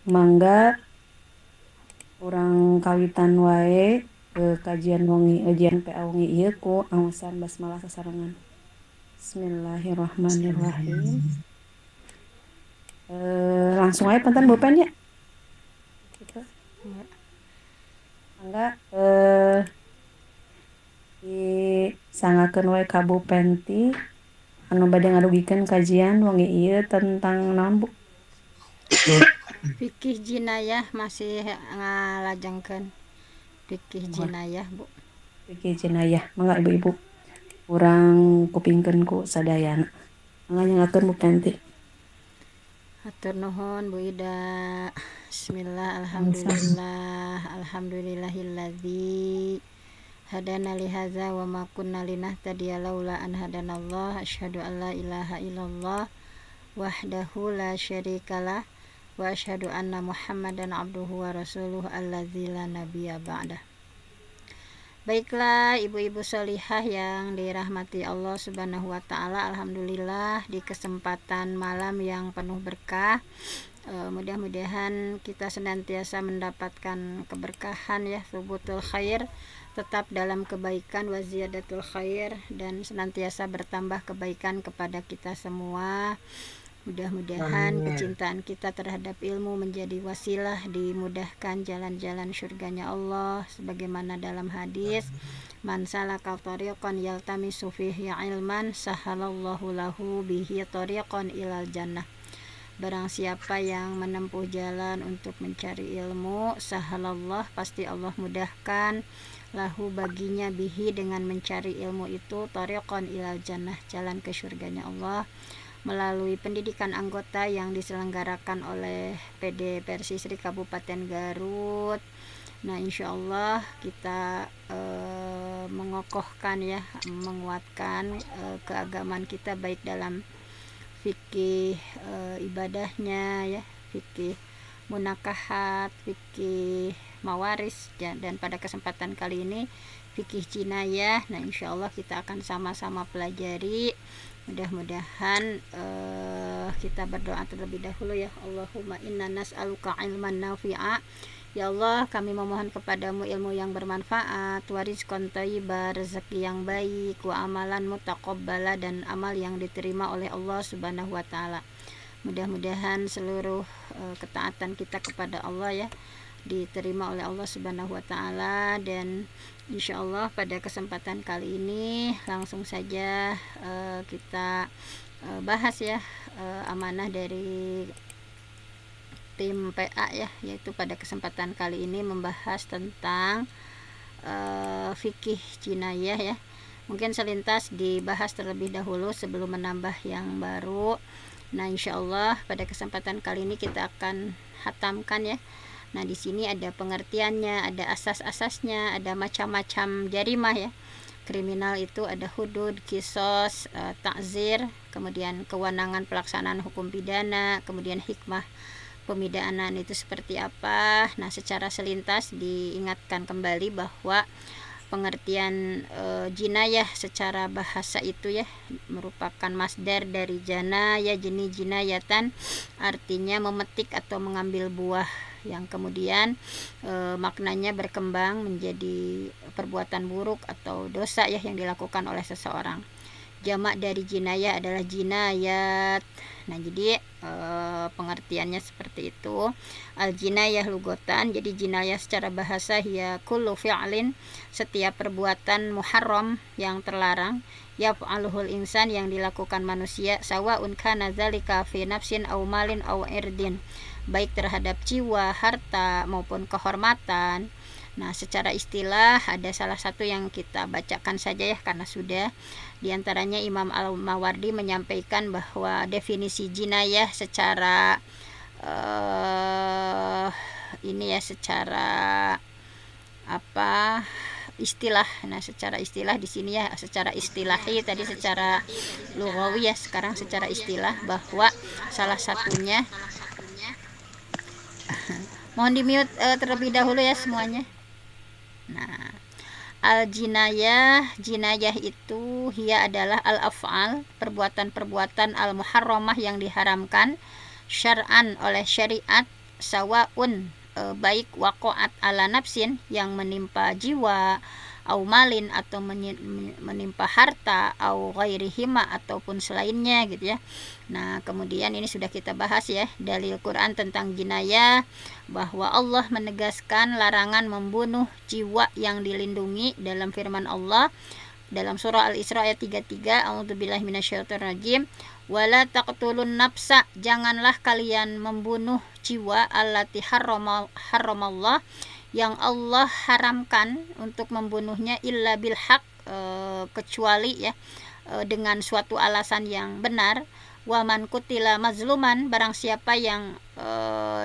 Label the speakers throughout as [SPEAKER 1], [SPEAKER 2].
[SPEAKER 1] Mangga urang kawitan wae kajian wengi ujian PA wengi ieu ku aosan basmalah sasarengan. Bismillahirrahmanirrahim. Langsung aja pantan pulpen ya. Gitu. Mangga disangakeun wae ka Bu Penti anu bade ngarugikeun kajian wengi ieu tentang naon Bu?
[SPEAKER 2] Fikih jinayah masih ngalajengkeun fikih jinayah Bu.
[SPEAKER 1] Fikih jenayah. Mangga ibu-ibu urang kupingkeun ku sadayana. Mangga nyangakeun Bu Penti.
[SPEAKER 2] Hatur nuhun Bu Ida. Bismillah,
[SPEAKER 1] Sama-sama.
[SPEAKER 2] alhamdulillah, alhamdulillahilladzi hadana li hadza wa ma kunna linahtadiya laula an hadanallah. Asyhadu an la ilaha illallah wahdahu la syarikalah wa asyhadu anna Muhammadan abduhu wa rasuluh allazi la nabiyya ba'dah. Baiklah ibu-ibu sholihah yang dirahmati Allah Subhanahu wa taala, alhamdulillah di kesempatan malam yang penuh berkah, mudah-mudahan kita senantiasa mendapatkan keberkahan ya, thubutul khair, tetap dalam kebaikan, wa ziyadatul khair, dan senantiasa bertambah kebaikan kepada kita semua. Mudah-mudahan kecintaan kita terhadap ilmu menjadi wasilah dimudahkan jalan-jalan surganya Allah, sebagaimana dalam hadis, man salaka tariqan yaltamisu fihi ilman sahalallahu lahu bihi tariqan ilal jannah. Barang siapa yang menempuh jalan untuk mencari ilmu, sahalallah, pasti Allah mudahkan, lahu baginya, bihi dengan mencari ilmu itu, tariqan ilal jannah, jalan ke surganya Allah, melalui pendidikan anggota yang diselenggarakan oleh PD Persisri Kabupaten Garut. Nah, insya Allah kita mengokohkan ya, menguatkan keagamaan kita baik dalam fikih ibadahnya ya, fikih munakahat, fikih mawaris, dan pada kesempatan kali ini fikih jinayah. Nah, insya Allah kita akan sama-sama pelajari. Mudah-mudahan kita berdoa terlebih dahulu ya. Allahumma inna nas'aluka ilman nafi'a. Ya Allah, kami memohon kepadamu ilmu yang bermanfaat, wa rizqan thayyiba, rezeki yang baik, wa amalan mutaqabbala, dan amal yang diterima oleh Allah Subhanahu wa taala. Mudah-mudahan seluruh ketaatan kita kepada Allah ya diterima oleh Allah Subhanahu wa taala. Dan insyaallah pada kesempatan kali ini langsung saja kita bahas ya amanah dari tim PA ya, yaitu pada kesempatan kali ini membahas tentang fikih jinayah ya. Mungkin selintas dibahas terlebih dahulu sebelum menambah yang baru. Nah, insyaallah pada kesempatan kali ini kita akan hatamkan ya. Nah, di sini ada pengertiannya, ada asas-asasnya, ada macam-macam jarimah ya. Kriminal itu ada hudud, kisos, takzir, kemudian kewenangan pelaksanaan hukum pidana, kemudian hikmah pemidanan itu seperti apa. Nah, secara selintas diingatkan kembali bahwa pengertian jinayah secara bahasa itu ya merupakan masdar dari jana ya, jeni jinayatan, artinya memetik atau mengambil buah, yang kemudian maknanya berkembang menjadi perbuatan buruk atau dosa ya yang dilakukan oleh seseorang. Jamak dari jinayah adalah jinayat. Nah, jadi pengertiannya seperti itu. Al jinayah lugotan, jadi jinayah secara bahasa ya kullu fi'lin, setiap perbuatan muharram yang terlarang, yaf'aluhul insan yang dilakukan manusia, sawaun kana dzalika fi nafsin aw malin aw irdin, baik terhadap jiwa, harta maupun kehormatan. Nah, secara istilah ada salah satu yang kita bacakan saja ya karena sudah. Di antaranya Imam Al-Mawardi menyampaikan bahwa definisi jinayah secara ini ya, secara apa istilah. Nah, secara istilah di sini ya, secara istilahi tadi secara lughawi ya, sekarang secara istilah bahwa salah satunya mohon di mute terlebih dahulu ya semuanya. Nah, al-jinayah, jinayah itu hia adalah al-af'al, perbuatan-perbuatan al-muharramah yang diharamkan, syar'an oleh syariat, sawaun baik waqa'at ala nafsin yang menimpa jiwa, au malin atau menimpa harta, au ghairihima ataupun selainnya gitu ya. Nah, kemudian ini sudah kita bahas ya, dalil Quran tentang jinayah, bahwa Allah menegaskan larangan membunuh jiwa yang dilindungi dalam firman Allah dalam surah Al-Isra ayat 33, a'udzubillahi minasyaitonirrajim, wala taqtulun nafsa, janganlah kalian membunuh jiwa allati haramallah, yang Allah haramkan untuk membunuhnya, illa bil haq, kecuali ya dengan suatu alasan yang benar. Wa man kutila mazluman, barang siapa yang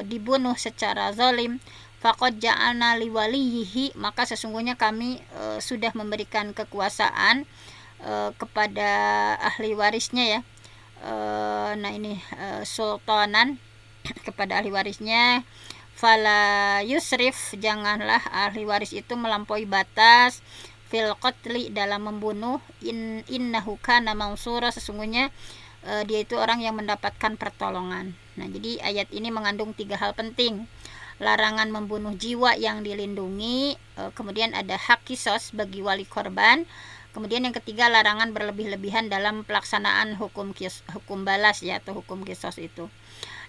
[SPEAKER 2] dibunuh secara zalim, faqad ja'alna liwaliyihi, maka sesungguhnya kami sudah memberikan kekuasaan kepada ahli warisnya ya. Nah ini sultanan kepada ahli warisnya, fala yusrif, janganlah ahli waris itu melampaui batas, fil qatli, dalam membunuh, innahu kana mansura, sesungguhnya dia itu orang yang mendapatkan pertolongan. Nah, jadi ayat ini mengandung 3 hal penting. Larangan membunuh jiwa yang dilindungi, kemudian ada hak kisos bagi wali korban, kemudian yang ketiga larangan berlebih-lebihan dalam pelaksanaan hukum balas ya, atau hukum kisos itu.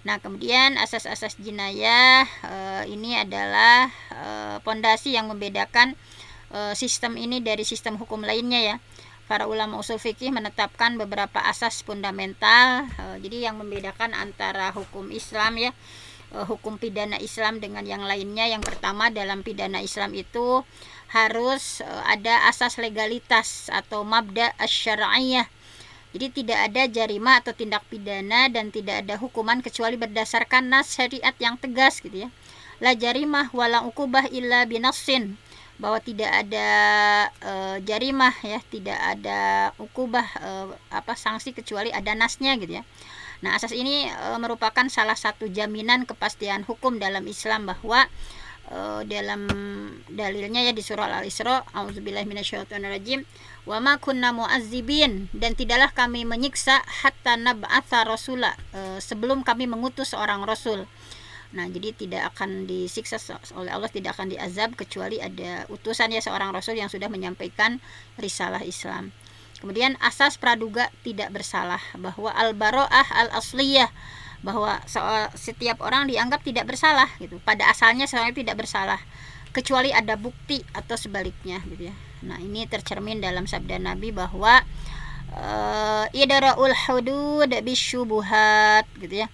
[SPEAKER 2] Nah, kemudian asas-asas jinayah ini adalah pondasi yang membedakan sistem ini dari sistem hukum lainnya ya. Para ulama usul fikih menetapkan beberapa asas fundamental. Jadi yang membedakan antara hukum Islam ya, hukum pidana Islam dengan yang lainnya. Yang pertama, dalam pidana Islam itu harus ada asas legalitas atau mabda asy-syar'iyyah. Jadi tidak ada jarimah atau tindak pidana dan tidak ada hukuman kecuali berdasarkan nas syariat yang tegas gitu ya. La jarimah wala uqubah illa binassin, bahwa tidak ada jarimah ya, tidak ada ukubah sanksi kecuali ada nasnya gitu ya. Nah, asas ini merupakan salah satu jaminan kepastian hukum dalam Islam, bahwa dalam dalilnya ya di surah Al-Isra, a'udzubillahi minasyaitonirrajim, wa ma kunna mu'azzibin, dan tidaklah kami menyiksa hatta nab'atsa rasula, sebelum kami mengutus seorang rasul. Nah, jadi tidak akan disiksa oleh Allah, tidak akan diazab kecuali ada utusan ya, seorang rasul yang sudah menyampaikan risalah Islam. Kemudian asas praduga tidak bersalah, bahwa al-bara'ah al-asliyah, bahwa setiap orang dianggap tidak bersalah gitu. Pada asalnya seorang tidak bersalah kecuali ada bukti atau sebaliknya gitu ya. Nah, ini tercermin dalam sabda Nabi bahwa idra'ul hudud bisyubuhat gitu ya,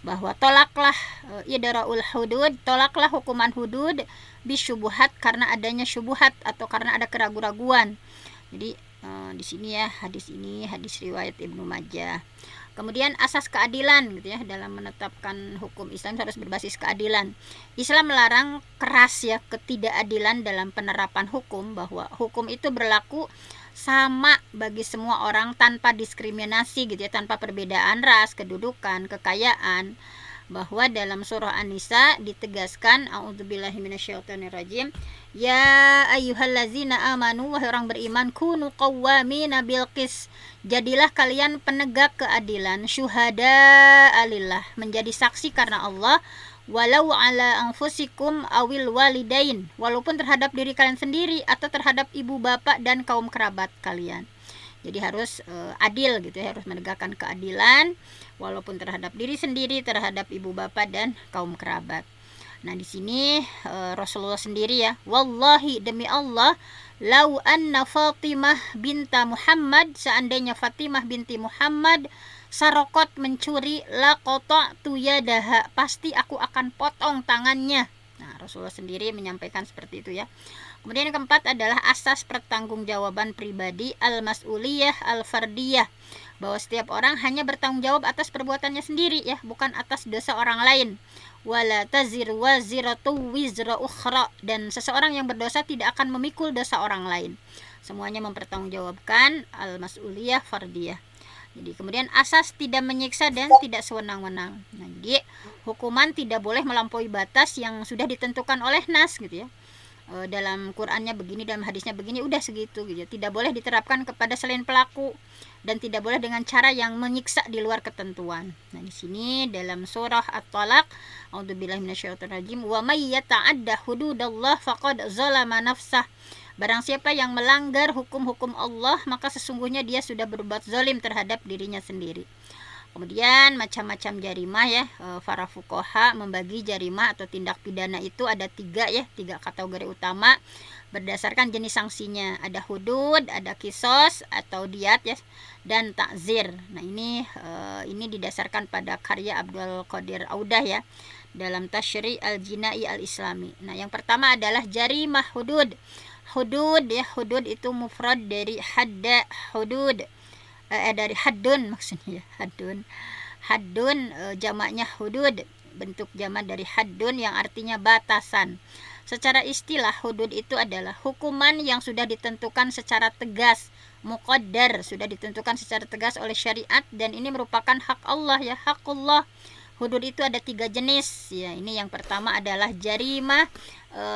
[SPEAKER 2] bahwa tolaklah idra'ul hudud, tolaklah hukuman hudud bisyubuhat, karena adanya syubuhat atau karena ada keraguan-raguan. Jadi di sini ya, hadis ini hadis riwayat Ibnu Majah. Kemudian asas keadilan gitu ya, dalam menetapkan hukum Islam harus berbasis keadilan. Islam melarang keras ya ketidakadilan dalam penerapan hukum, bahwa hukum itu berlaku sama bagi semua orang tanpa diskriminasi gitu ya, tanpa perbedaan ras, kedudukan, kekayaan. Bahwa dalam surah An-Nisa ditegaskan, a'udzubillahi minasyaitonirrajim, ya ayyuhallazina amanu, wahai orang beriman, kunu qawwamina bil qis, jadilah kalian penegak keadilan, syuhada alillah, menjadi saksi karena Allah, walau ala anfusikum awil walidain, walaupun terhadap diri kalian sendiri atau terhadap ibu bapak dan kaum kerabat kalian. Jadi harus adil gitu ya, harus menegakkan keadilan walaupun terhadap diri sendiri, terhadap ibu bapak dan kaum kerabat. Nah, di sini Rasulullah sendiri ya, wallahi demi Allah, lau anna Fatimah binta Muhammad, seandainya Fatimah binti Muhammad sarokot mencuri, la qata'tu yadaha, pasti aku akan potong tangannya. Nah, Rasulullah sendiri menyampaikan seperti itu ya. Kemudian yang keempat adalah asas pertanggungjawaban pribadi, al-mas'uliyah al-fardiyah, bahwa setiap orang hanya bertanggung jawab atas perbuatannya sendiri ya, bukan atas dosa orang lain. Wala taziru waziratu wizra ukhra, dan seseorang yang berdosa tidak akan memikul dosa orang lain. Semuanya mempertanggungjawabkan al-mas'uliyah fardiyah. Jadi kemudian asas tidak menyiksa dan tidak sewenang-wenang. Nah, jadi hukuman tidak boleh melampaui batas yang sudah ditentukan oleh nas gitu ya. dalam Qurannya begini, dalam hadisnya begini, udah segitu gitu. Tidak boleh diterapkan kepada selain pelaku dan tidak boleh dengan cara yang menyiksa di luar ketentuan. Nah, di sini dalam surah At-Talaq, a'udzubillahi minasyaitonirrajim, wa may yata'adda hududallah faqad zalama nafsah. Barang siapa yang melanggar hukum-hukum Allah, maka sesungguhnya dia sudah berbuat zalim terhadap dirinya sendiri. Kemudian macam-macam jarimah ya, para fuqaha membagi jarimah atau tindak pidana itu ada tiga kategori utama berdasarkan jenis sanksinya. Ada hudud, ada kisos atau diat ya, dan takzir. Nah ini didasarkan pada karya Abdul Qadir Audah ya dalam Tashri' al-Jinai al-Islami. Nah yang pertama adalah jarimah hudud. Hudud itu mufrad dari hadda hudud. Dari haddun maksudnya haddun jamaknya hudud, bentuk jamak dari haddun yang artinya batasan. Secara istilah hudud itu adalah hukuman yang sudah ditentukan secara tegas, muqaddar, sudah ditentukan secara tegas oleh syariat, dan ini merupakan hak Allah ya, hakullah. Hudud itu ada 3 jenis ya. Ini yang pertama adalah jarimah,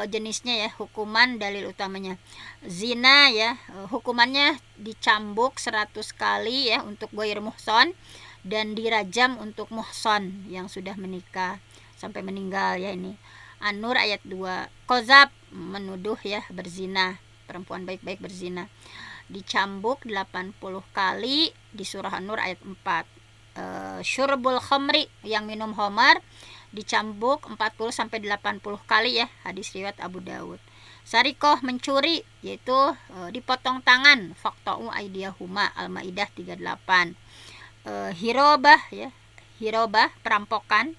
[SPEAKER 2] jenisnya ya, hukuman dalil utamanya zina ya, hukumannya dicambuk 100 kali ya untuk ghair muhsan, dan dirajam untuk muhsan yang sudah menikah sampai meninggal ya. Ini An-Nur ayat 2. Qazab, menuduh ya berzina, perempuan baik-baik berzina, dicambuk 80 kali di surah An-Nur ayat 4. Syurbul khamri, yang minum khamar, dicambuk 40 sampai 80 kali ya, hadis riwayat Abu Dawud. Sarikoh, mencuri, yaitu dipotong tangan, faqta'u aydiyahuma, Al-Maidah 38. Hirobah ya, hirobah perampokan,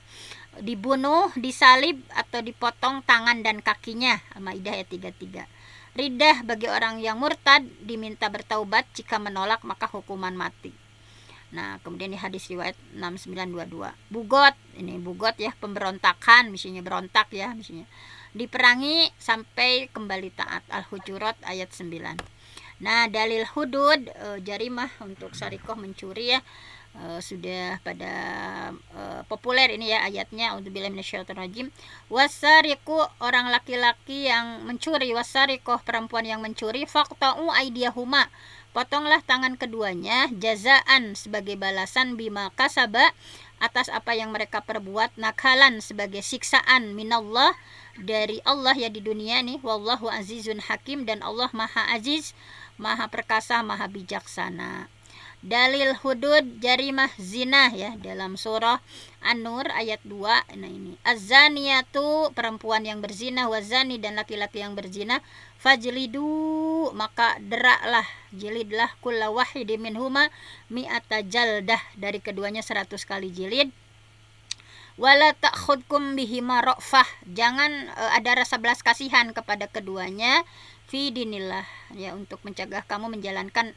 [SPEAKER 2] dibunuh, disalib atau dipotong tangan dan kakinya, Al-Maidah ayat 33. Ridah, bagi orang yang murtad, diminta bertaubat, jika menolak maka hukuman mati. Nah, kemudian di hadis riwayat 6922. Bugot, ini bugot ya, pemberontakan, misalnya berontak ya, misalnya diperangi sampai kembali taat, Al-Hujurat ayat 9. Nah, dalil hudud, jarimah untuk sarikoh mencuri ya, sudah pada populer ini ya ayatnya, a'udzubillahi minasyaitonirrajim. Wasariqu, orang laki-laki yang mencuri, wasariqoh, perempuan yang mencuri, faqta'u aydiyahuma, potonglah tangan keduanya, jazaan, sebagai balasan, bima kasaba, atas apa yang mereka perbuat, nakalan, sebagai siksaan, minallah, dari Allah ya di dunia nih, wallahu azizun hakim, dan Allah maha aziz, maha perkasa, maha bijaksana. Dalil hudud jarimah zina ya, dalam surah An-Nur ayat 2. Nah ini, az-zaniyatu, perempuan yang berzina, wazani, dan laki-laki yang berzina, fajlidu, maka deraklah, jilidlah, kulla wahidi minhuma mi'ata jaldah, dari keduanya 100 kali jilid. Wala ta'khudkum bihima ra'fah, jangan ada rasa belas kasihan kepada keduanya, fi dinillah ya, untuk mencegah kamu menjalankan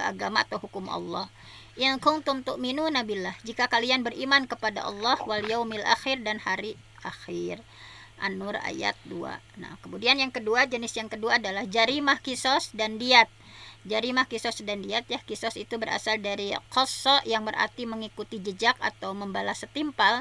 [SPEAKER 2] agama atau hukum Allah. Yang kuntum tu'minuna billah, jika kalian beriman kepada Allah, wal yaumil akhir, dan hari akhir. An-Nur ayat 2. Nah, kemudian yang kedua, jenis yang kedua adalah jarimah kisos dan diat. Jarimah kisos dan diat ya, kisos itu berasal dari qassa, yang berarti mengikuti jejak atau membalas setimpal.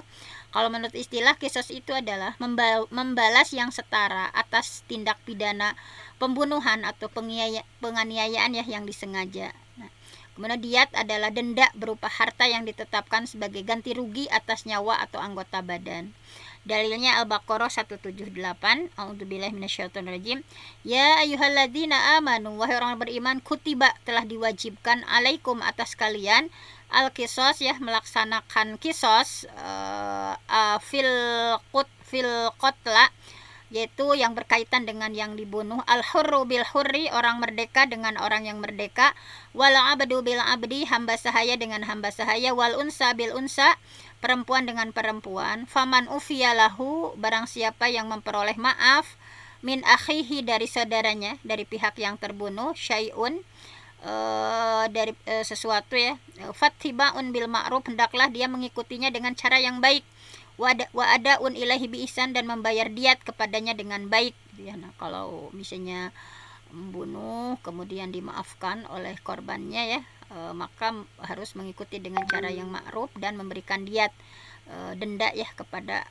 [SPEAKER 2] Kalau menurut istilah, kisos itu adalah membalas yang setara atas tindak pidana pembunuhan atau penganiayaan ya yang disengaja. Nah, kemudian diat adalah denda berupa harta yang ditetapkan sebagai ganti rugi atas nyawa atau anggota badan. Dalilnya Al-Baqarah 178. A'udzubillahi minasyaitonirrajim. Ya ayyuhalladzina amanu, wahai orang beriman, kutiba, telah diwajibkan, alaikum, atas kalian, al-qisas ya, melaksanakan kisos, fil qatla, yaitu yang berkaitan dengan yang dibunuh, al-hurru bil hurri, orang merdeka dengan orang yang merdeka, wal abdu bil abdi, hamba sahaya dengan hamba sahaya, wal unsa bil unsa, perempuan dengan perempuan. Faman ufiyalahu, barang siapa yang memperoleh maaf, min akhihi, dari saudaranya, dari pihak yang terbunuh, syai'un, dari sesuatu ya, fattibaun bil ma'ruf, hendaklah dia mengikutinya dengan cara yang baik, wa adaun ilahi bi ihsan, dan membayar diat kepadanya dengan baik ya. Nah, kalau misalnya membunuh kemudian dimaafkan oleh korbannya ya, maka harus mengikuti dengan cara yang ma'ruf dan memberikan diat, denda ya, kepada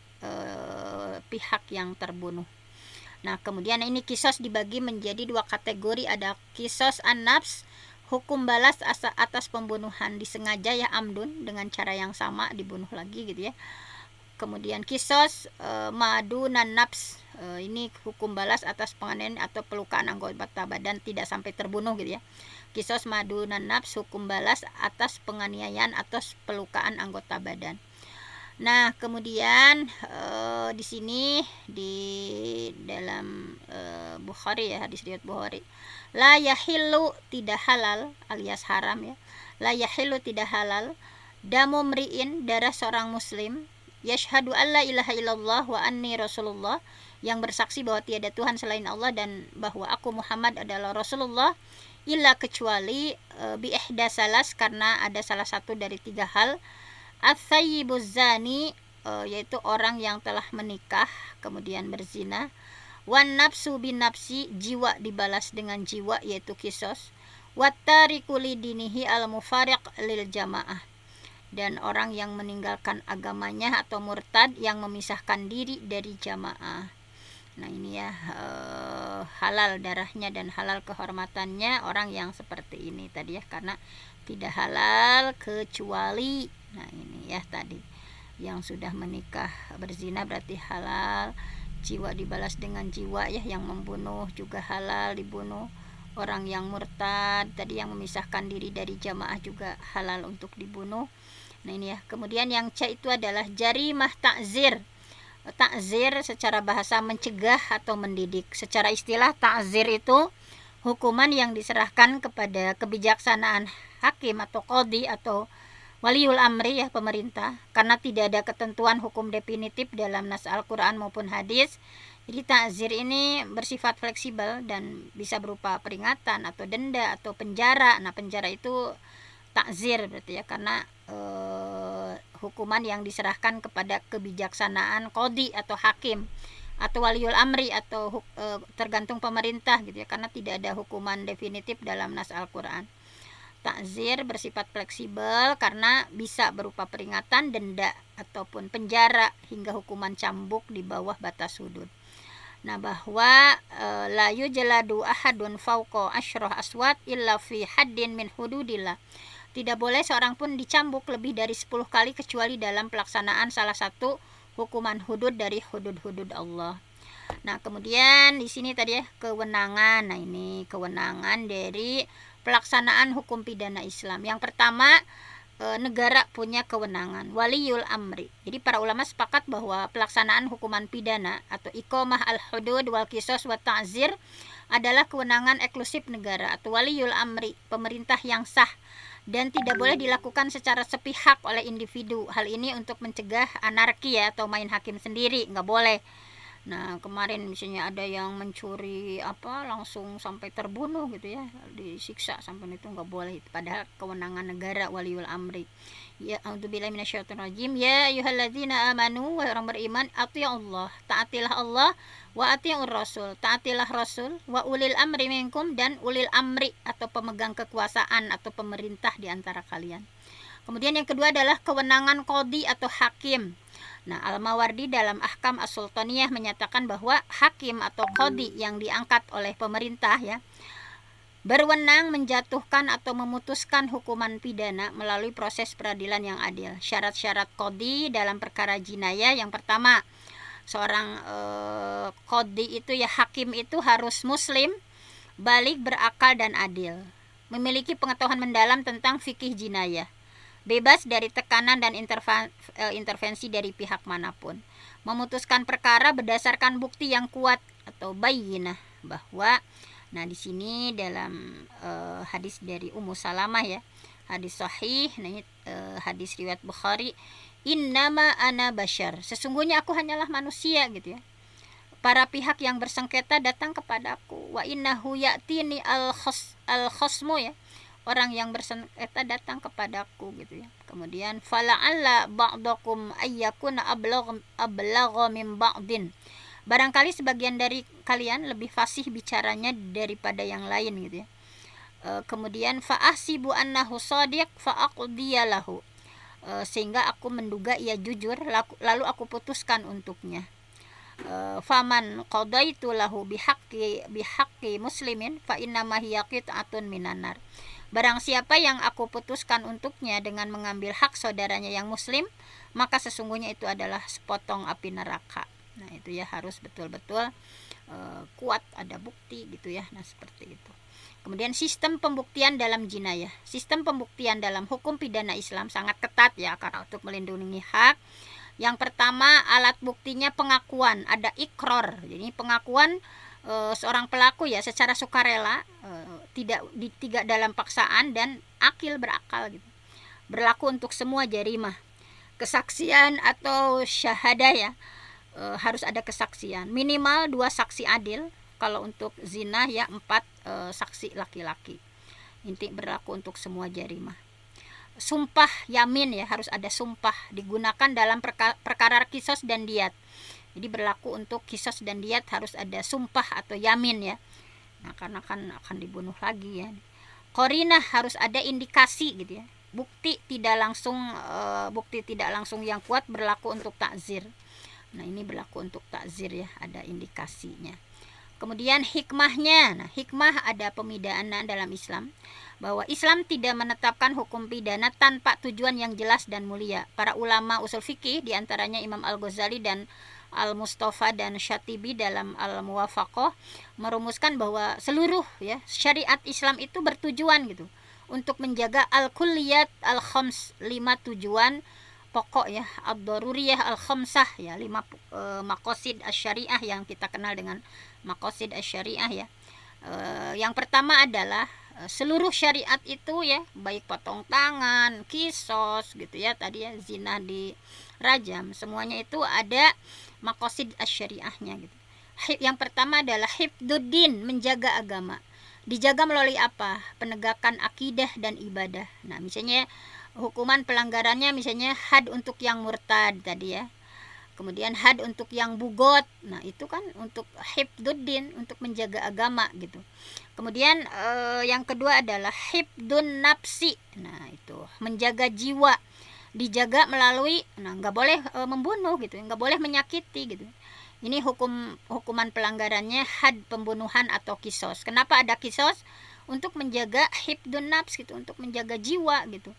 [SPEAKER 2] pihak yang terbunuh. Nah, kemudian ini kisos dibagi menjadi 2 kategori, ada kisos an-nafs, hukum balas atas pembunuhan disengaja ya, amdun, dengan cara yang sama dibunuh lagi gitu ya. Kemudian kisos madunan nafs, ini hukum balas atas penganiayaan atau pelukaan anggota badan tidak sampai terbunuh gitu ya. Kisos madunan nafs, hukum balas atas penganiayaan atau pelukaan anggota badan. Nah, kemudian di sini di dalam Bukhari ya, hadis riwayat Bukhari, la yahillu, tidak halal alias haram ya. La yahillu, tidak halal, damu mri'in, darah seorang muslim, yashhadu alla ilaha illallah wa anni rasulullah, yang bersaksi bahwa tiada Tuhan selain Allah dan bahwa aku Muhammad adalah Rasulullah, illa, kecuali bi ihda salas, karena ada salah satu dari 3 hal. As-sayyibuz zani, yaitu orang yang telah menikah kemudian berzina. Wan nafsu bin nafsi, jiwa dibalas dengan jiwa yaitu kisos. Wattariku lidinihi al-mufariq lil jamaah, dan orang yang meninggalkan agamanya atau murtad yang memisahkan diri dari jamaah. Nah, ini ya, halal darahnya dan halal kehormatannya orang yang seperti ini tadi ya, karena tidak halal kecuali, nah ini ya tadi, yang sudah menikah berzina berarti halal, jiwa dibalas dengan jiwa ya, yang membunuh juga halal dibunuh, orang yang murtad tadi yang memisahkan diri dari jamaah juga halal untuk dibunuh. Nah, ini ya. Kemudian yang C itu adalah jarimah ta'zir. Ta'zir secara bahasa mencegah atau mendidik. Secara istilah ta'zir itu hukuman yang diserahkan kepada kebijaksanaan hakim atau qadhi atau waliul amri ya, pemerintah, karena tidak ada ketentuan hukum definitif dalam nas Al-Quran maupun hadis. Jadi ta'zir ini bersifat fleksibel dan bisa berupa peringatan atau denda atau penjara. Nah, penjara itu ta'zir berarti ya, karena hukuman yang diserahkan kepada kebijaksanaan qadhi atau hakim atau waliul amri atau tergantung pemerintah gitu ya, karena tidak ada hukuman definitif dalam nas Al-Quran. Ta'zir bersifat fleksibel karena bisa berupa peringatan, denda ataupun penjara hingga hukuman cambuk di bawah batas hudud. Nah, bahwa la yujladu ahadun fauqa asyrah aswat illa fi haddin min hududillah. Tidak boleh seorang pun dicambuk lebih dari 10 kali kecuali dalam pelaksanaan salah satu hukuman hudud dari hudud-hudud Allah. Nah, kemudian di sini tadi ya, kewenangan. Nah, ini kewenangan dari pelaksanaan hukum pidana Islam. Yang pertama, negara punya kewenangan, waliul amri. Jadi para ulama sepakat bahwa pelaksanaan hukuman pidana atau iqamah al-hudud wal qisas wa ta'zir adalah kewenangan eksklusif negara atau waliul amri, pemerintah yang sah, dan tidak boleh dilakukan secara sepihak oleh individu. Hal ini untuk mencegah anarki ya, atau main hakim sendiri, nggak boleh. Nah, kemarin misalnya ada yang mencuri langsung sampai terbunuh gitu ya, disiksa sampai itu, nggak boleh. Padahal kewenangan negara, waliul amri. Ya, a'udzubillahi minasyaitonirrajim. Ya ayyuhalladzina amanu, wahai orang beriman, Allah, taatilah Allah, wa atiur rasul, taatilah rasul, wa ulil amri minkum, dan ulil amri atau pemegang kekuasaan atau pemerintah di antara kalian. Kemudian yang kedua adalah kewenangan qadhi atau hakim. Nah, Al-Mawardi dalam Ahkam As-Sultaniyah menyatakan bahwa hakim atau qadhi yang diangkat oleh pemerintah ya, berwenang menjatuhkan atau memutuskan hukuman pidana melalui proses peradilan yang adil. Syarat-syarat qadhi dalam perkara jinayah, yang pertama, seorang qadhi itu ya, hakim itu harus muslim, balik, berakal dan adil, memiliki pengetahuan mendalam tentang fikih jinayah, bebas dari tekanan dan intervensi dari pihak manapun, memutuskan perkara berdasarkan bukti yang kuat atau bayyinah, bahwa nah di sini dalam hadis dari Ummu Salamah ya, hadis sahih, nah, hadis riwayat Bukhari, innama ana bashar, sesungguhnya aku hanyalah manusia gitu ya. Para pihak yang bersengketa datang kepadaku, wa innahu ya'tini al-khosmu ya, orang yang bersengketa datang kepadaku gitu ya. Kemudian fala'alla ba'dakum ayyakuna ablagha min ba'din, barangkali sebagian dari kalian lebih fasih bicaranya daripada yang lain gitu ya. Kemudian fa'ahsibu annahu shadiq fa'aqdiyalahu, sehingga aku menduga ia jujur, lalu aku putuskan untuknya. faman qadaitu lahu bihaqqi muslimin fa innama hiya qit'atun minan nar. Barang siapa yang aku putuskan untuknya dengan mengambil hak saudaranya yang muslim, maka sesungguhnya itu adalah sepotong api neraka. Nah, itu ya harus betul-betul kuat, ada bukti gitu ya. Nah, seperti itu. Kemudian sistem pembuktian dalam jinayah. Sistem pembuktian dalam hukum pidana Islam sangat ketat ya, karena untuk melindungi hak. Yang pertama, alat buktinya pengakuan, ada ikror. Jadi pengakuan seorang pelaku ya secara sukarela, tidak dalam paksaan dan akil berakal gitu. Berlaku untuk semua jarimah. Kesaksian atau syahadah ya, harus ada kesaksian. Minimal 2 saksi adil. Kalau untuk zina ya 4 saksi laki-laki. Inti berlaku untuk semua jarimah. Sumpah yamin ya, harus ada sumpah, digunakan dalam perkara kisos dan diat. Jadi berlaku untuk kisos dan diat harus ada sumpah atau yamin ya. Nah, karena kan akan dibunuh lagi ya. Qarinah harus ada indikasi gitu ya. Bukti tidak langsung yang kuat berlaku untuk takzir. Nah, ini berlaku untuk takzir ya, ada indikasinya. Kemudian hikmahnya. Nah, hikmah ada pemidanaan dalam Islam, bahwa Islam tidak menetapkan hukum pidana tanpa tujuan yang jelas dan mulia. Para ulama usul fikih diantaranya Imam Al-Ghazali dan Al-Mustafa dan Syatibi dalam Al-Muwafaqah merumuskan bahwa seluruh ya syariat Islam itu bertujuan gitu untuk menjaga al-kulliyat al-khams, 5 tujuan pokok ya, ad-daruriyah al-khamsah ya, 5 maqasid asy-syariah yang kita kenal dengan maqasid asy-syariah ya. Yang pertama adalah seluruh syariat itu ya, baik potong tangan, kisos gitu ya, tadi ya zina di rajam, semuanya itu ada maqasid asy-syariahnya gitu. Yang pertama adalah hifdzuddin, menjaga agama. Dijaga melalui apa? Penegakan akidah dan ibadah. Nah, misalnya hukuman pelanggarannya misalnya had untuk yang murtad tadi ya. Kemudian had untuk yang bugot. Nah, itu kan untuk hifdzuddin, untuk menjaga agama gitu. Kemudian yang kedua adalah hifdun nafsi. Nah, itu menjaga jiwa. Dijaga melalui nggak boleh membunuh gitu, nggak boleh menyakiti gitu. Ini hukuman pelanggarannya had pembunuhan atau kisos. Kenapa ada kisos? Untuk menjaga hifdun nafs gitu, untuk menjaga jiwa gitu.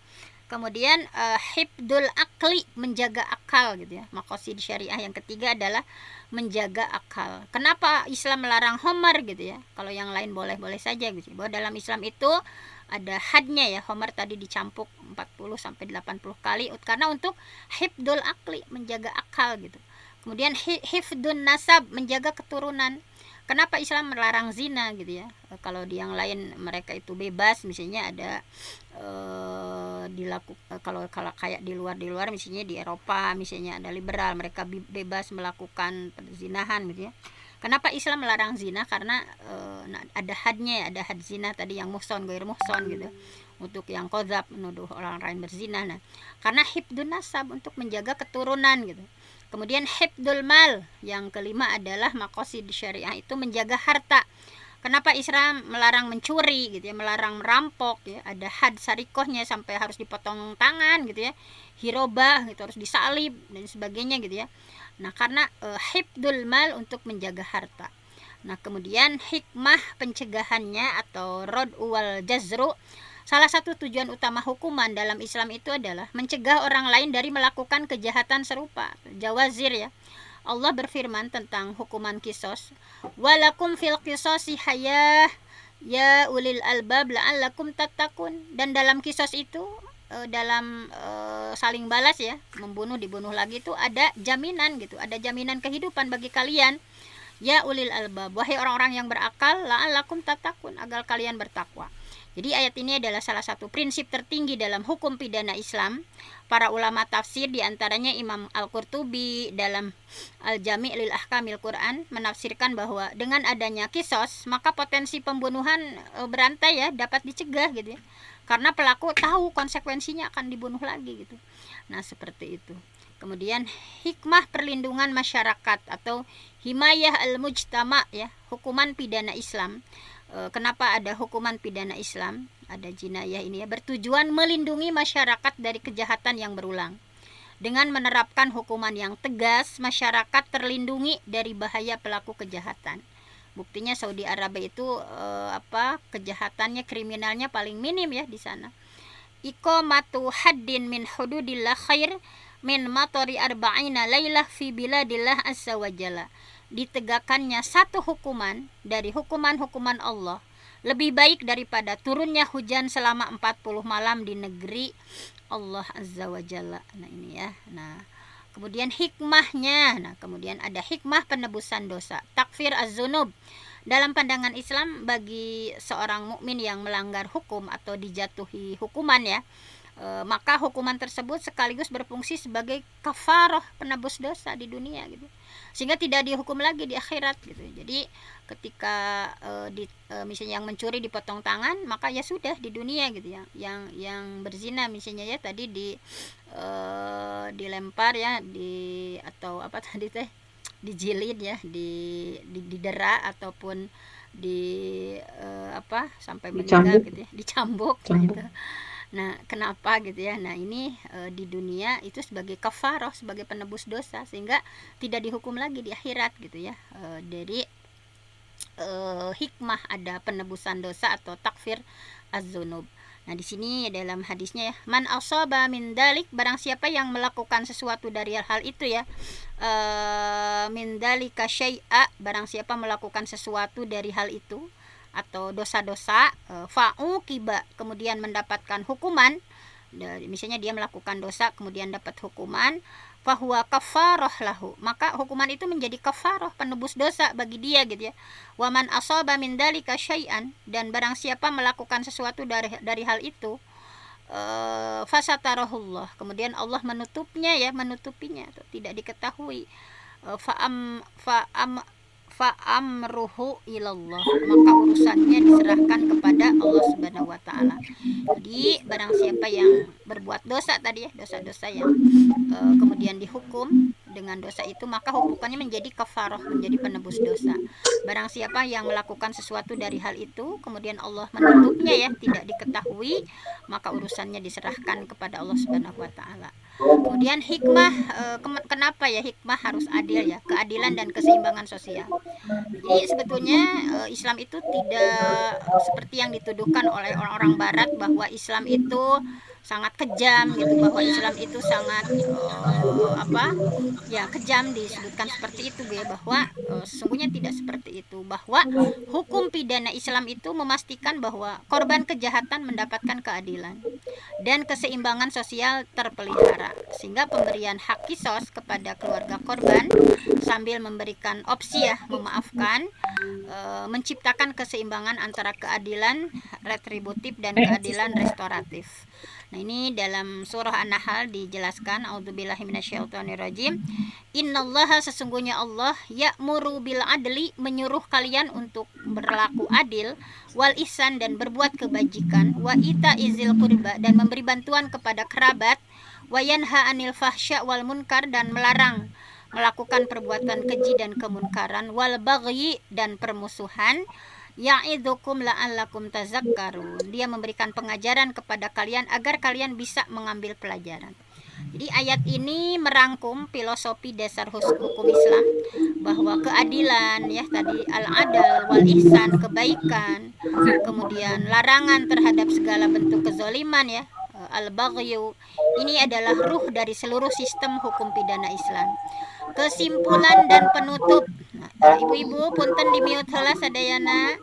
[SPEAKER 2] Kemudian hifdul akli, menjaga akal gitu ya. Maqasid syariah yang ketiga adalah menjaga akal. Kenapa Islam melarang homer gitu ya? Kalau yang lain boleh-boleh saja gitu. Bahwa dalam Islam itu ada hadnya ya. Homer tadi dicampuk 40 sampai 80 kali karena untuk hifdul akli, menjaga akal gitu. Kemudian hifdun nasab, menjaga keturunan. Kenapa Islam melarang zina gitu ya? Kalau di yang lain mereka itu bebas, misalnya ada kalau kayak di luar misalnya di Eropa misalnya ada liberal, mereka bebas melakukan perzinahan gitu ya. Kenapa Islam melarang zina? Karena ada hadnya, ada had zina tadi yang muhson, ghair muhson gitu. Untuk yang qadzab, menuduh orang lain berzina. Nah, karena hifdun nasab, untuk menjaga keturunan gitu. Kemudian hifdul mal, yang kelima adalah maqasid syariah itu menjaga harta. Kenapa Islam melarang mencuri gitu ya, melarang merampok ya, ada had sarikohnya sampai harus dipotong tangan gitu ya, hirobah gitu, harus disalib dan sebagainya gitu ya. Nah, karena hifdul mal, untuk menjaga harta. Nah, kemudian hikmah pencegahannya atau rod'u wal jazru. Salah satu tujuan utama hukuman dalam Islam itu adalah mencegah orang lain dari melakukan kejahatan serupa. Jawazir ya. Allah berfirman tentang hukuman kisos. Walakum fil qisasi hayah ya ulil albab la'allakum tattaqun. Dan dalam kisos itu dalam saling balas ya, membunuh dibunuh lagi itu ada jaminan gitu, ada jaminan kehidupan bagi kalian. Ya ulil albab, wahai orang-orang yang berakal, la'allakum tattaqun, agar kalian bertakwa. Jadi ayat ini adalah salah satu prinsip tertinggi dalam hukum pidana Islam. Para ulama tafsir diantaranya Imam Al-Qurtubi dalam Al-Jami' lil Ahkamil Quran menafsirkan bahwa dengan adanya kisos maka potensi pembunuhan berantai ya dapat dicegah gitu ya. Karena pelaku tahu konsekuensinya akan dibunuh lagi gitu. Nah, seperti itu. Kemudian hikmah perlindungan masyarakat atau himayah al-mujtama ya, hukuman pidana Islam. Kenapa ada hukuman pidana Islam? Ada jinayah ini ya, bertujuan melindungi masyarakat dari kejahatan yang berulang. Dengan menerapkan hukuman yang tegas, masyarakat terlindungi dari bahaya pelaku kejahatan. Buktinya Saudi Arabia itu kejahatannya, kriminalnya paling minim ya di sana. Iqamatu haddin min hududillah khair min matori arba'ina laylah fi biladillah azza wa jalla. Ditegakkannya satu hukuman dari hukuman-hukuman Allah lebih baik daripada turunnya hujan selama 40 malam di negeri Allah azza wa jalla. Nah ini ya. Nah, kemudian hikmahnya. Nah, kemudian ada hikmah penebusan dosa. Takfir az-zunub. Dalam pandangan Islam, bagi seorang mukmin yang melanggar hukum atau dijatuhi hukuman ya, maka hukuman tersebut sekaligus berfungsi sebagai kafarah, penebus dosa di dunia gitu, sehingga tidak dihukum lagi di akhirat gitu. Jadi ketika misalnya yang mencuri dipotong tangan, maka ya sudah di dunia gitu ya. Yang berzina misalnya ya tadi dilempar ya, atau apa tadi teh, dijilid ya, didera ataupun sampai meninggal gitu ya, dicambuk gitu. Nah, kenapa gitu ya? Nah, ini di dunia itu sebagai kafarah, sebagai penebus dosa, sehingga tidak dihukum lagi di akhirat gitu ya. Dari hikmah ada penebusan dosa atau takfir az-zunub. Nah, di sini dalam hadisnya ya, man asaba min dalik, barang siapa yang melakukan sesuatu dari hal itu ya, min dalika syai'a, barang siapa melakukan sesuatu dari hal itu atau dosa-dosa, fa'uqiba, kemudian mendapatkan hukuman, misalnya dia melakukan dosa kemudian dapat hukuman, fahuwa kafarah lahu, maka hukuman itu menjadi kafarah, penebus dosa bagi dia gitu ya. Waman asaba min dalika syai'an, dan barang siapa melakukan sesuatu dari hal itu, fasatarahullah, kemudian Allah menutupinya atau tidak diketahui, fa'amruhu ilallah, maka urusannya diserahkan kepada Allah Subhanahu wa taala. Jadi barang siapa yang berbuat dosa tadi ya, dosa-dosa yang kemudian dihukum dengan dosa itu, maka hukumannya menjadi kafarah, menjadi penebus dosa. Barang siapa yang melakukan sesuatu dari hal itu kemudian Allah menutupnya ya, tidak diketahui, maka urusannya diserahkan kepada Allah Subhanahu wa taala. Kemudian hikmah, kenapa ya hikmah harus adil ya, keadilan dan keseimbangan sosial. Jadi sebetulnya Islam itu tidak seperti yang dituduhkan oleh orang-orang Barat, bahwa Islam itu sangat kejam gitu, bahwa Islam itu sangat kejam, disebutkan seperti itu ya, bahwa sesungguhnya tidak seperti itu, bahwa hukum pidana Islam itu memastikan bahwa korban kejahatan mendapatkan keadilan dan keseimbangan sosial terpelihara, sehingga pemberian hak kisos kepada keluarga korban sambil memberikan opsi ya memaafkan, menciptakan keseimbangan antara keadilan retributif dan keadilan restoratif. Nah, ini dalam surah An-Nahl dijelaskan, a'udzubillahi minasyaitonirrajim, innallaha, sesungguhnya Allah, ya'muru bil adli, menyuruh kalian untuk berlaku adil, wal ihsan, dan berbuat kebajikan, wa ita izil qurba, dan memberi bantuan kepada kerabat, wa yanha anil fahsya wal munkar, dan melarang melakukan perbuatan keji dan kemunkaran, wal baghi, dan permusuhan, ya'idzukum la'allakum tazakkarun, dia memberikan pengajaran kepada kalian agar kalian bisa mengambil pelajaran. Jadi ayat ini merangkum filosofi dasar hukum Islam, bahwa keadilan ya tadi, al-adal wal ihsan, kebaikan, kemudian larangan terhadap segala bentuk kezaliman ya, al-baghyu, ini adalah ruh dari seluruh sistem hukum pidana Islam. Kesimpulan dan penutup. Nah, ibu-ibu punten di mute heula sadayana.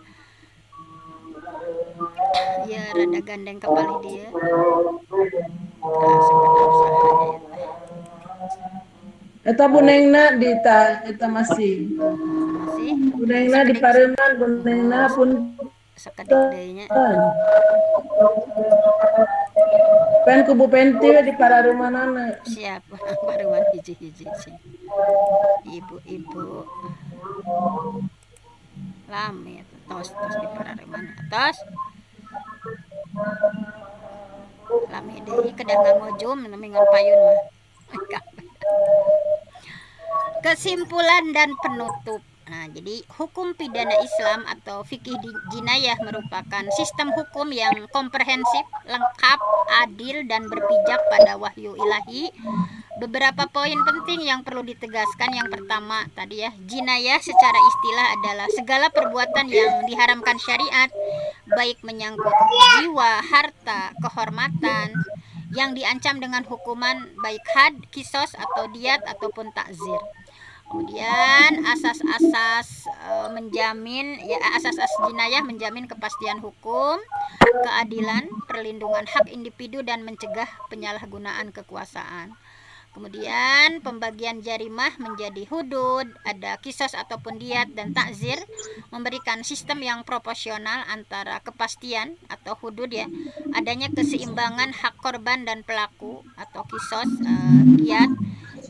[SPEAKER 2] Ya rada gandeng kepala dia. Sekedap sahanya ya teh.
[SPEAKER 3] Eta bunengna eta masih.
[SPEAKER 2] Masih.
[SPEAKER 3] Bunengna di pareman, bunengna pun
[SPEAKER 2] sakedik deui nya.
[SPEAKER 3] Pen kubu penti di pararumanana.
[SPEAKER 2] Siap, paruman hiji-hiji sih. Ibu-ibu. Lame tos di pararuman. Tos. Lame deui kedah ngangojum nemengan payun mah. Kesimpulan dan penutup. Nah, jadi hukum pidana Islam atau fikih jinayah merupakan sistem hukum yang komprehensif, lengkap, adil, dan berpijak pada wahyu ilahi, Beberapa poin penting yang perlu ditegaskan. Yang pertama tadi ya, jinayah secara istilah adalah segala perbuatan yang diharamkan syariat, baik menyangkut jiwa, harta, kehormatan, yang diancam dengan hukuman baik had, kisos atau diat ataupun takzir. Kemudian asas-asas menjamin ya, asas-asas jinayah menjamin kepastian hukum, keadilan, perlindungan hak individu dan mencegah penyalahgunaan kekuasaan. Kemudian pembagian jarimah menjadi hudud, ada kisos ataupun diat dan takzir, memberikan sistem yang proporsional antara kepastian atau hudud ya, adanya keseimbangan hak korban dan pelaku atau kisos, diat,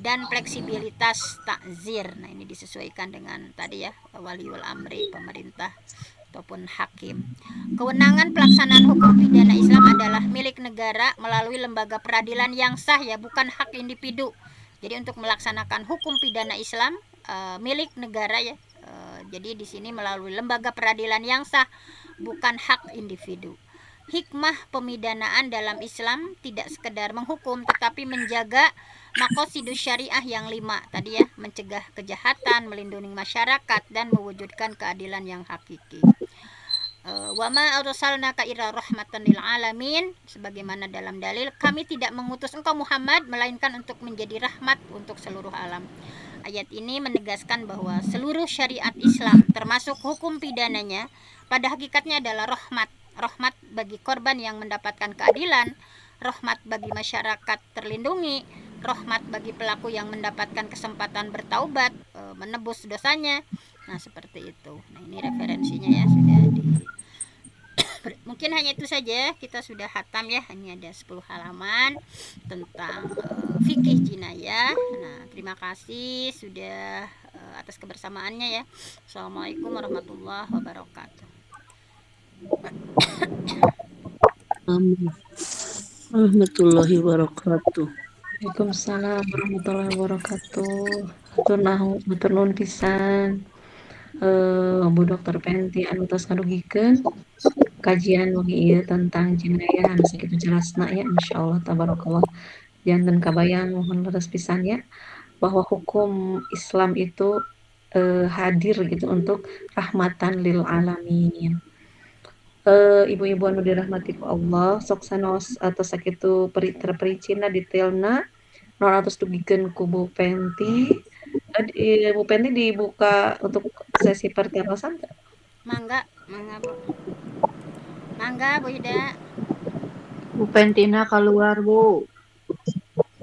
[SPEAKER 2] dan fleksibilitas takzir. Nah, ini disesuaikan dengan tadi ya, waliul amri, pemerintah ataupun hakim. Kewenangan pelaksanaan hukum pidana Islam adalah milik negara melalui lembaga peradilan yang sah ya, bukan hak individu. Jadi untuk melaksanakan hukum pidana Islam milik negara ya. Jadi di sini melalui lembaga peradilan yang sah, bukan hak individu. Hikmah pemidanaan dalam Islam tidak sekedar menghukum tetapi menjaga maqasidus syariah yang 5 tadi ya, mencegah kejahatan, melindungi masyarakat dan mewujudkan keadilan yang hakiki. Wa ma arsalnaka illa rahmatan lil alamin, sebagaimana dalam dalil, kami tidak mengutus engkau Muhammad melainkan untuk menjadi rahmat untuk seluruh alam. Ayat ini menegaskan bahwa seluruh syariat Islam termasuk hukum pidananya pada hakikatnya adalah rahmat. Rahmat bagi korban yang mendapatkan keadilan, rahmat bagi masyarakat terlindungi, rahmat bagi pelaku yang mendapatkan kesempatan bertaubat, menebus dosanya. Nah, seperti itu. Nah, ini referensinya ya, sudah di mungkin hanya itu saja, kita sudah hatam ya, ini ada 10 halaman tentang fikih jinayah. Nah, terima kasih sudah atas kebersamaannya ya. Assalamualaikum warahmatullahi wabarakatuh.
[SPEAKER 4] Amin. Warahmatullahi wabarakatuh.
[SPEAKER 1] Waalaikumsalam warahmatullahi wabarakatuh. Hatur nuhun pisan Bu Dokter Penti anu tos ngadugikeun kajian wengi ieu tentang jinayah anu sakitu jelasna ya, insyaallah tabarakallah. Janten kabayang mohon leres pisan ya bahwa hukum Islam itu hadir gitu untuk rahmatan lil alamin. Ibu-ibu anu dirahmati ku Allah, sok sanos atos sakitu terpericina detailna naon atos dugikeun ku Bu Penti. Bu Penti dibuka untuk sesi pertanyaan teh?
[SPEAKER 2] Mangga, mangga Bu. Mangga Bu Ida.
[SPEAKER 4] Bu Pentina keluar, Bu.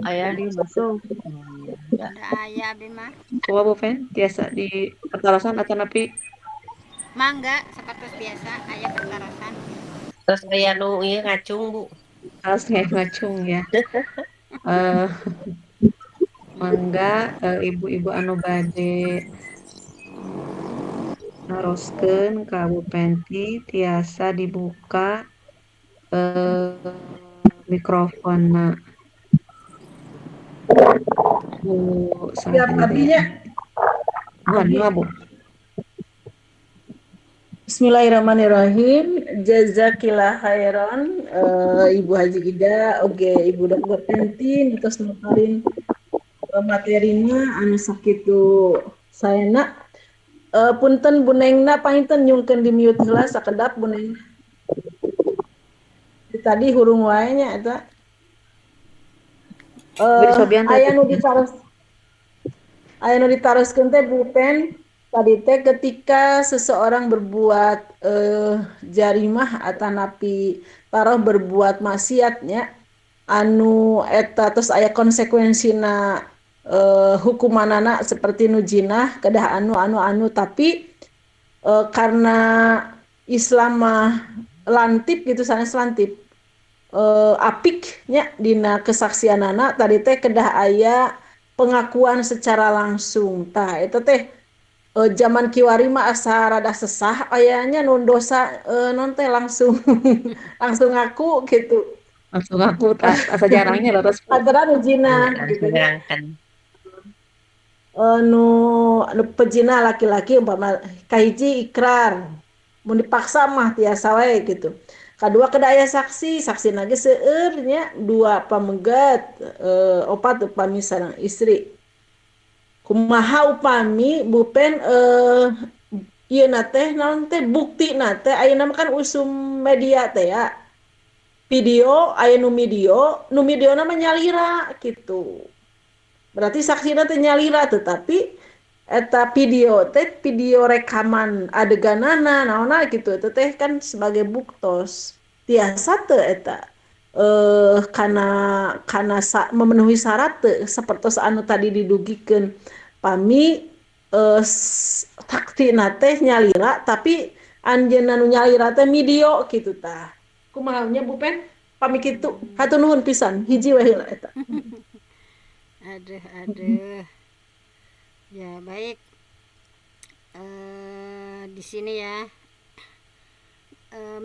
[SPEAKER 4] Ayah di masuk.
[SPEAKER 2] Ada ayah Bima.
[SPEAKER 1] Kumaha Bu Pen? Tiasa di pertarasan atau napi?
[SPEAKER 2] Mangga seperti biasa ayah pertarasan.
[SPEAKER 5] Terus kayak nu ieu ngacung, Bu.
[SPEAKER 1] Harus ngacung ya. Eh mangga ibu-ibu anu bade naroskeun ka Bu Penti tiasa dibuka mikrofonna. Bu
[SPEAKER 3] Siap abdinya.
[SPEAKER 1] Bu.
[SPEAKER 3] Bismillahirrahmanirrahim. Jazakillah khairan Ibu Haji Ida, oke Ibu Dokter Penti terus nukarin materinya anu sakitu sayana. Punten bunengna painten nyungkeun di mute heula sakedap bunengna. Tadi hurung wae nya eta. Aya nu ditaroskeun teh Bu Pen tadi teh ketika seseorang berbuat jarimah atanapi taruh berbuat maksiatnya anu eta terus aya konsekuensina hukumanana seperti nu jinah kedah anu tapi karena Islam mah lantip gitu sanes lantip apiknya dina kesaksianana tadi teh kedah aya pengakuan secara langsung. Tah itu teh zaman kiwari mah asa rada sesah ayahnya nun dosa non teh langsung langsung ngaku gitu.
[SPEAKER 1] Langsung ngaku asa jarangnya leres.
[SPEAKER 3] Adaran ujina gitu ya. Nu pejina laki-laki umpama kahiji ikrar. Mun dipaksa mah tiasa wae gitu. Kadua kedaya saksi nage seueur nya dua pamegat opat upami sareng istri kumaha upami bupen ieu na teh naon teh bukti na teh ayeuna mah kan usum media teh ya video aya nu video na nyalira gitu berarti saksina teh nyalira tetapi eta video rekaman adeganana naonna gitu eta teh kan sebagai buktos tiasa teu eta karena memenuhi syarat teu sapertos anu tadi didugikeun pami saksi na teh nyalira tapi anjeunna nu nyalira teh video gitu tah kumaha nya Bu Pen pami kitu hatur nuhun pisan hiji we heula eta
[SPEAKER 2] Aduh. Ya, baik. Di sini ya.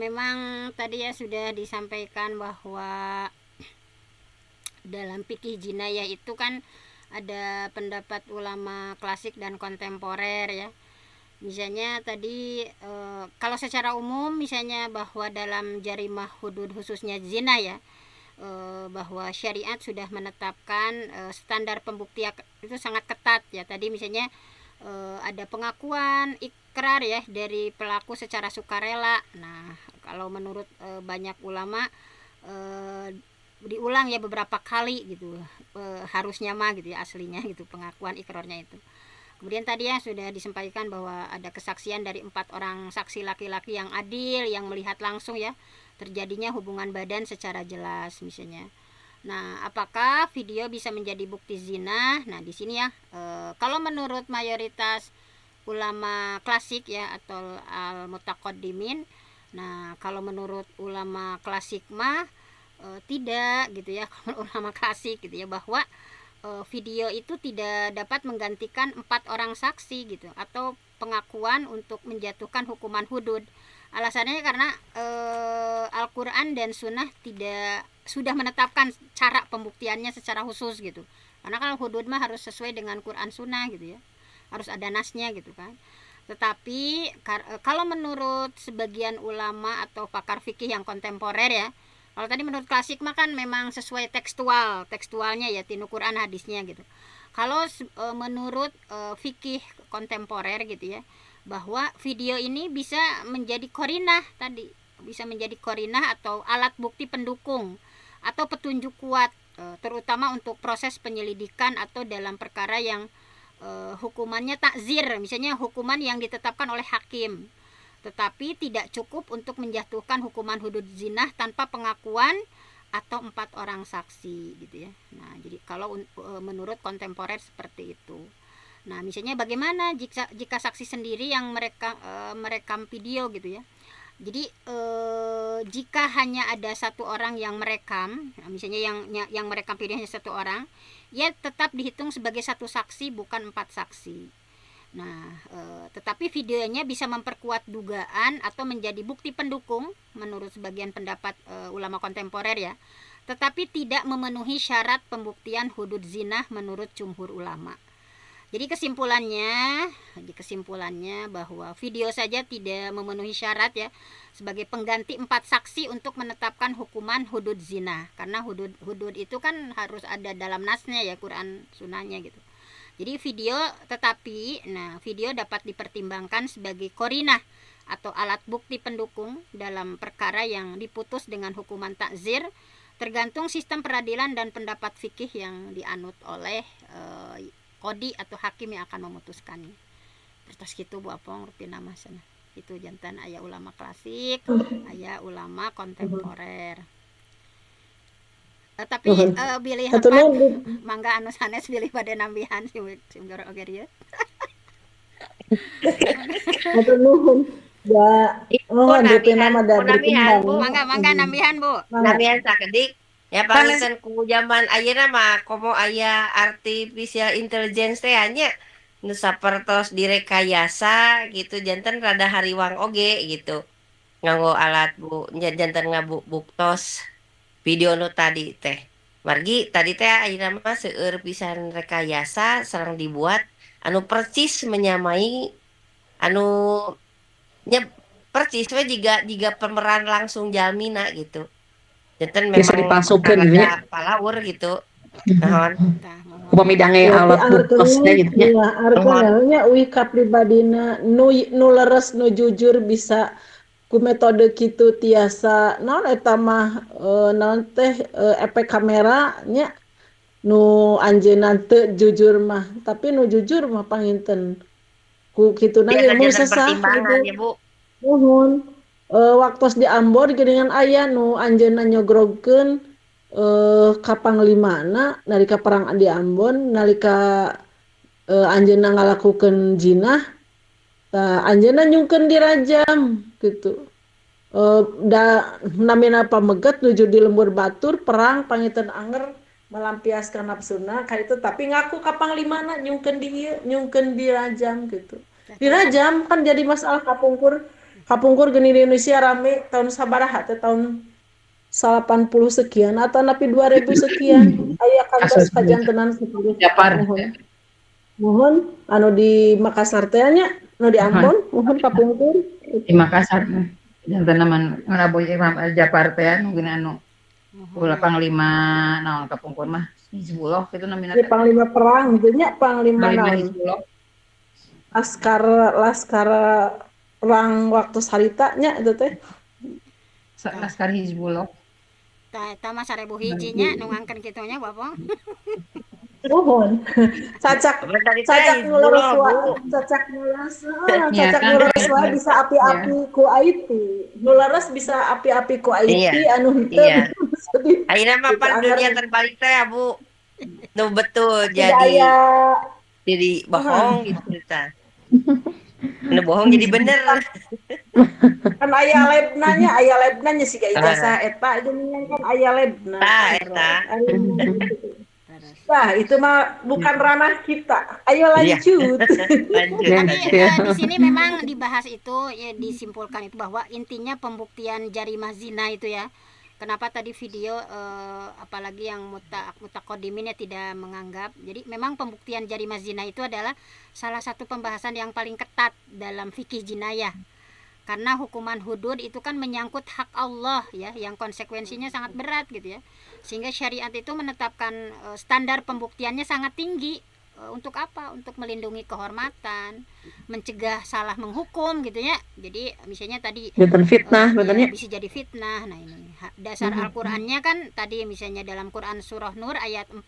[SPEAKER 2] Memang tadi ya sudah disampaikan bahwa dalam fikih jinayah itu kan ada pendapat ulama klasik dan kontemporer ya. Misalnya tadi kalau secara umum misalnya bahwa dalam jarimah hudud khususnya zina ya, bahwa syariat sudah menetapkan standar pembuktian itu sangat ketat ya. Tadi misalnya ada pengakuan ikrar ya dari pelaku secara sukarela. Nah, kalau menurut banyak ulama diulang ya beberapa kali gitu, harusnya mah gitu ya aslinya gitu pengakuan ikrarnya itu. Kemudian tadi ya sudah disampaikan bahwa ada kesaksian dari 4 orang saksi laki-laki yang adil yang melihat langsung ya terjadinya hubungan badan secara jelas misalnya. Nah, apakah video bisa menjadi bukti zina? Nah, di sini ya kalau menurut mayoritas ulama klasik ya atau al-mutaqaddimin, nah kalau menurut ulama klasik mah tidak gitu ya. Kalau ulama klasik gitu ya bahwa video itu tidak dapat menggantikan 4 orang saksi gitu atau pengakuan untuk menjatuhkan hukuman hudud. Alasannya karena Al-Quran dan Sunnah sudah menetapkan cara pembuktiannya secara khusus gitu. Karena kalau hudud mah harus sesuai dengan Quran Sunnah gitu ya, harus ada nasnya gitu kan. Tetapi kalau menurut sebagian ulama atau pakar fikih yang kontemporer ya, kalau tadi menurut klasik mah kan memang sesuai tekstualnya ya tinu Quran hadisnya gitu. Kalau menurut fikih kontemporer gitu ya, bahwa video ini bisa menjadi korinah tadi, bisa menjadi korinah atau alat bukti pendukung atau petunjuk kuat terutama untuk proses penyelidikan atau dalam perkara yang hukumannya takzir, misalnya hukuman yang ditetapkan oleh hakim tetapi tidak cukup untuk menjatuhkan hukuman hudud zina tanpa pengakuan atau 4 orang saksi gitu ya. Nah, jadi kalau menurut kontemporer seperti itu. Nah, misalnya bagaimana jika saksi sendiri yang merekam video gitu ya. Jadi jika hanya ada 1 orang yang merekam, misalnya yang merekam videonya 1 orang, ya tetap dihitung sebagai 1 saksi bukan 4 saksi. Nah, tetapi videonya bisa memperkuat dugaan atau menjadi bukti pendukung menurut sebagian pendapat ulama kontemporer ya, tetapi tidak memenuhi syarat pembuktian hudud zina menurut jumhur ulama. Jadi kesimpulannya bahwa video saja tidak memenuhi syarat ya sebagai pengganti 4 saksi untuk menetapkan hukuman hudud zina, karena hudud itu kan harus ada dalam nasnya ya, Quran sunnahnya gitu. Jadi video dapat dipertimbangkan sebagai korinah atau alat bukti pendukung dalam perkara yang diputus dengan hukuman takzir tergantung sistem peradilan dan pendapat fikih yang dianut oleh kodi atau hakim yang akan memutuskannya. Terus gitu Bu Apong rupina masana. Itu jantan aya ulama klasik, aya ulama kontemporer. Tapi bilih apa mangga anu sanes bilih pada nambihan simgoro oge ieu.
[SPEAKER 3] Hatur nuhun. Ya, mohon rupina mah da
[SPEAKER 5] Namihan, Bu.
[SPEAKER 2] Mangga nambihan Bu.
[SPEAKER 5] Namihan sakedik. Ya pangikan ku zaman ayeuna mah komo aya artificial intelligence teh nya nu sapertos direkayasa gitu janten rada hariwang oge gitu. Nganggo alat Bu, janten ngabuktos video nu tadi teh. Margi tadi teh ayeuna mah seueur pisan rekayasa sareng dibuat anu persis menyamai anu nya percis we jika pemeran langsung jalmina gitu. Janten
[SPEAKER 1] Biasa
[SPEAKER 5] memang
[SPEAKER 1] dipalsukeun gitu nya.
[SPEAKER 5] rada palaur gitu. Naon?
[SPEAKER 2] Tah mohon.
[SPEAKER 1] Upami dange
[SPEAKER 3] Berarti
[SPEAKER 1] alat bungkosnya gitu nya.
[SPEAKER 3] artinya nya uwi kapribadina nu leres nu jujur bisa ku metode kitu tiasa naon eta mah naon teh efek kamera nya nu anjeunna teu jujur mah tapi nu jujur mah panginten ku kituna
[SPEAKER 5] Biasa
[SPEAKER 3] ge mun
[SPEAKER 5] jantan
[SPEAKER 3] sesah
[SPEAKER 5] pertimbangan ya
[SPEAKER 3] gitu
[SPEAKER 5] Bu.
[SPEAKER 3] nuhun waktos di Ambon geuningan aya nu anjeunna nyogrogkeun ka panglimana nalika perang di Ambon nalika anjeunna ngalakukeun jinah tah anjeunna nyungkeun dirajam gitu da namina pameget nuju di lembur batur perang panginten anger melampiaskan nafsuna ka itu tapi ngaku ka panglimana nyungkeun di ieu nyungkeun dirajam gitu dirajam kan jadi masalah kapungkur geni di Indonesia rame tahun sabaraha teh tahun 80 sekian atau napi 2000 sekian aya kantos
[SPEAKER 6] Kasus
[SPEAKER 3] kajantenan sepuluh
[SPEAKER 6] Japar
[SPEAKER 3] mohon anu di Makassar teh nya anu di Ambon mohon kapungkur
[SPEAKER 6] di Makassar jantan naman ngaraboy Imam Japar teh nu gina anu ulah panglima naon kapungkur mah Hizbullah kitu namina
[SPEAKER 3] di
[SPEAKER 6] teh
[SPEAKER 3] panglima perang gitu nya panglima
[SPEAKER 6] panglima
[SPEAKER 3] naon
[SPEAKER 6] Hizbullah
[SPEAKER 3] laskar perang waktu sarita nya itu teh
[SPEAKER 6] Laskar Hizbullah
[SPEAKER 2] Tah eta mah 1000 hiji nya nu ngangkeun kitu nya Bapak.
[SPEAKER 3] mohon cacak
[SPEAKER 5] Apa tadi teh
[SPEAKER 3] cacak
[SPEAKER 5] Hizbullah Bu.
[SPEAKER 3] cacak
[SPEAKER 6] niatan
[SPEAKER 3] nuleres wae bisa api-api ku IT nuleres bisa api-api ku IT
[SPEAKER 5] Iya.
[SPEAKER 3] anu
[SPEAKER 5] Iya.
[SPEAKER 3] henteu sedih
[SPEAKER 5] Ayeuna mah
[SPEAKER 3] gitu
[SPEAKER 5] pan dunia
[SPEAKER 3] anger
[SPEAKER 5] terbalik teh ya Bu. Nu betul
[SPEAKER 3] tidak aya
[SPEAKER 5] jadi bohong gitu cerita. Nu bohong jadi bener.
[SPEAKER 3] kan aya lebna nya siga ijazah eta geuningan kan aya lebna
[SPEAKER 5] Tah eta.
[SPEAKER 3] nah itu mah bukan ranah kita ayo
[SPEAKER 5] Iya.
[SPEAKER 3] lanjut
[SPEAKER 5] Lanjut
[SPEAKER 1] Ya,
[SPEAKER 2] Tapi
[SPEAKER 5] aja.
[SPEAKER 2] di sini memang dibahas itu ya disimpulkan itu bahwa intinya pembuktian jarimah zina itu ya. Kenapa tadi video apalagi yang mutakodimin ya tidak menganggap. Jadi memang pembuktian jarimah zina itu adalah salah satu pembahasan yang paling ketat dalam fikih jinayah. Karena hukuman hudud itu kan menyangkut hak Allah ya, yang konsekuensinya sangat berat gitu ya. Sehingga syariat itu menetapkan standar pembuktiannya sangat tinggi. Untuk apa? Untuk melindungi kehormatan, mencegah salah menghukum gitu ya. Jadi misalnya tadi
[SPEAKER 1] Jantan fitnah
[SPEAKER 2] ya,
[SPEAKER 1] benernya.
[SPEAKER 2] bisa jadi fitnah. Nah ini dasar Al-Qur'annya kan tadi misalnya dalam Quran surah Nur ayat 4,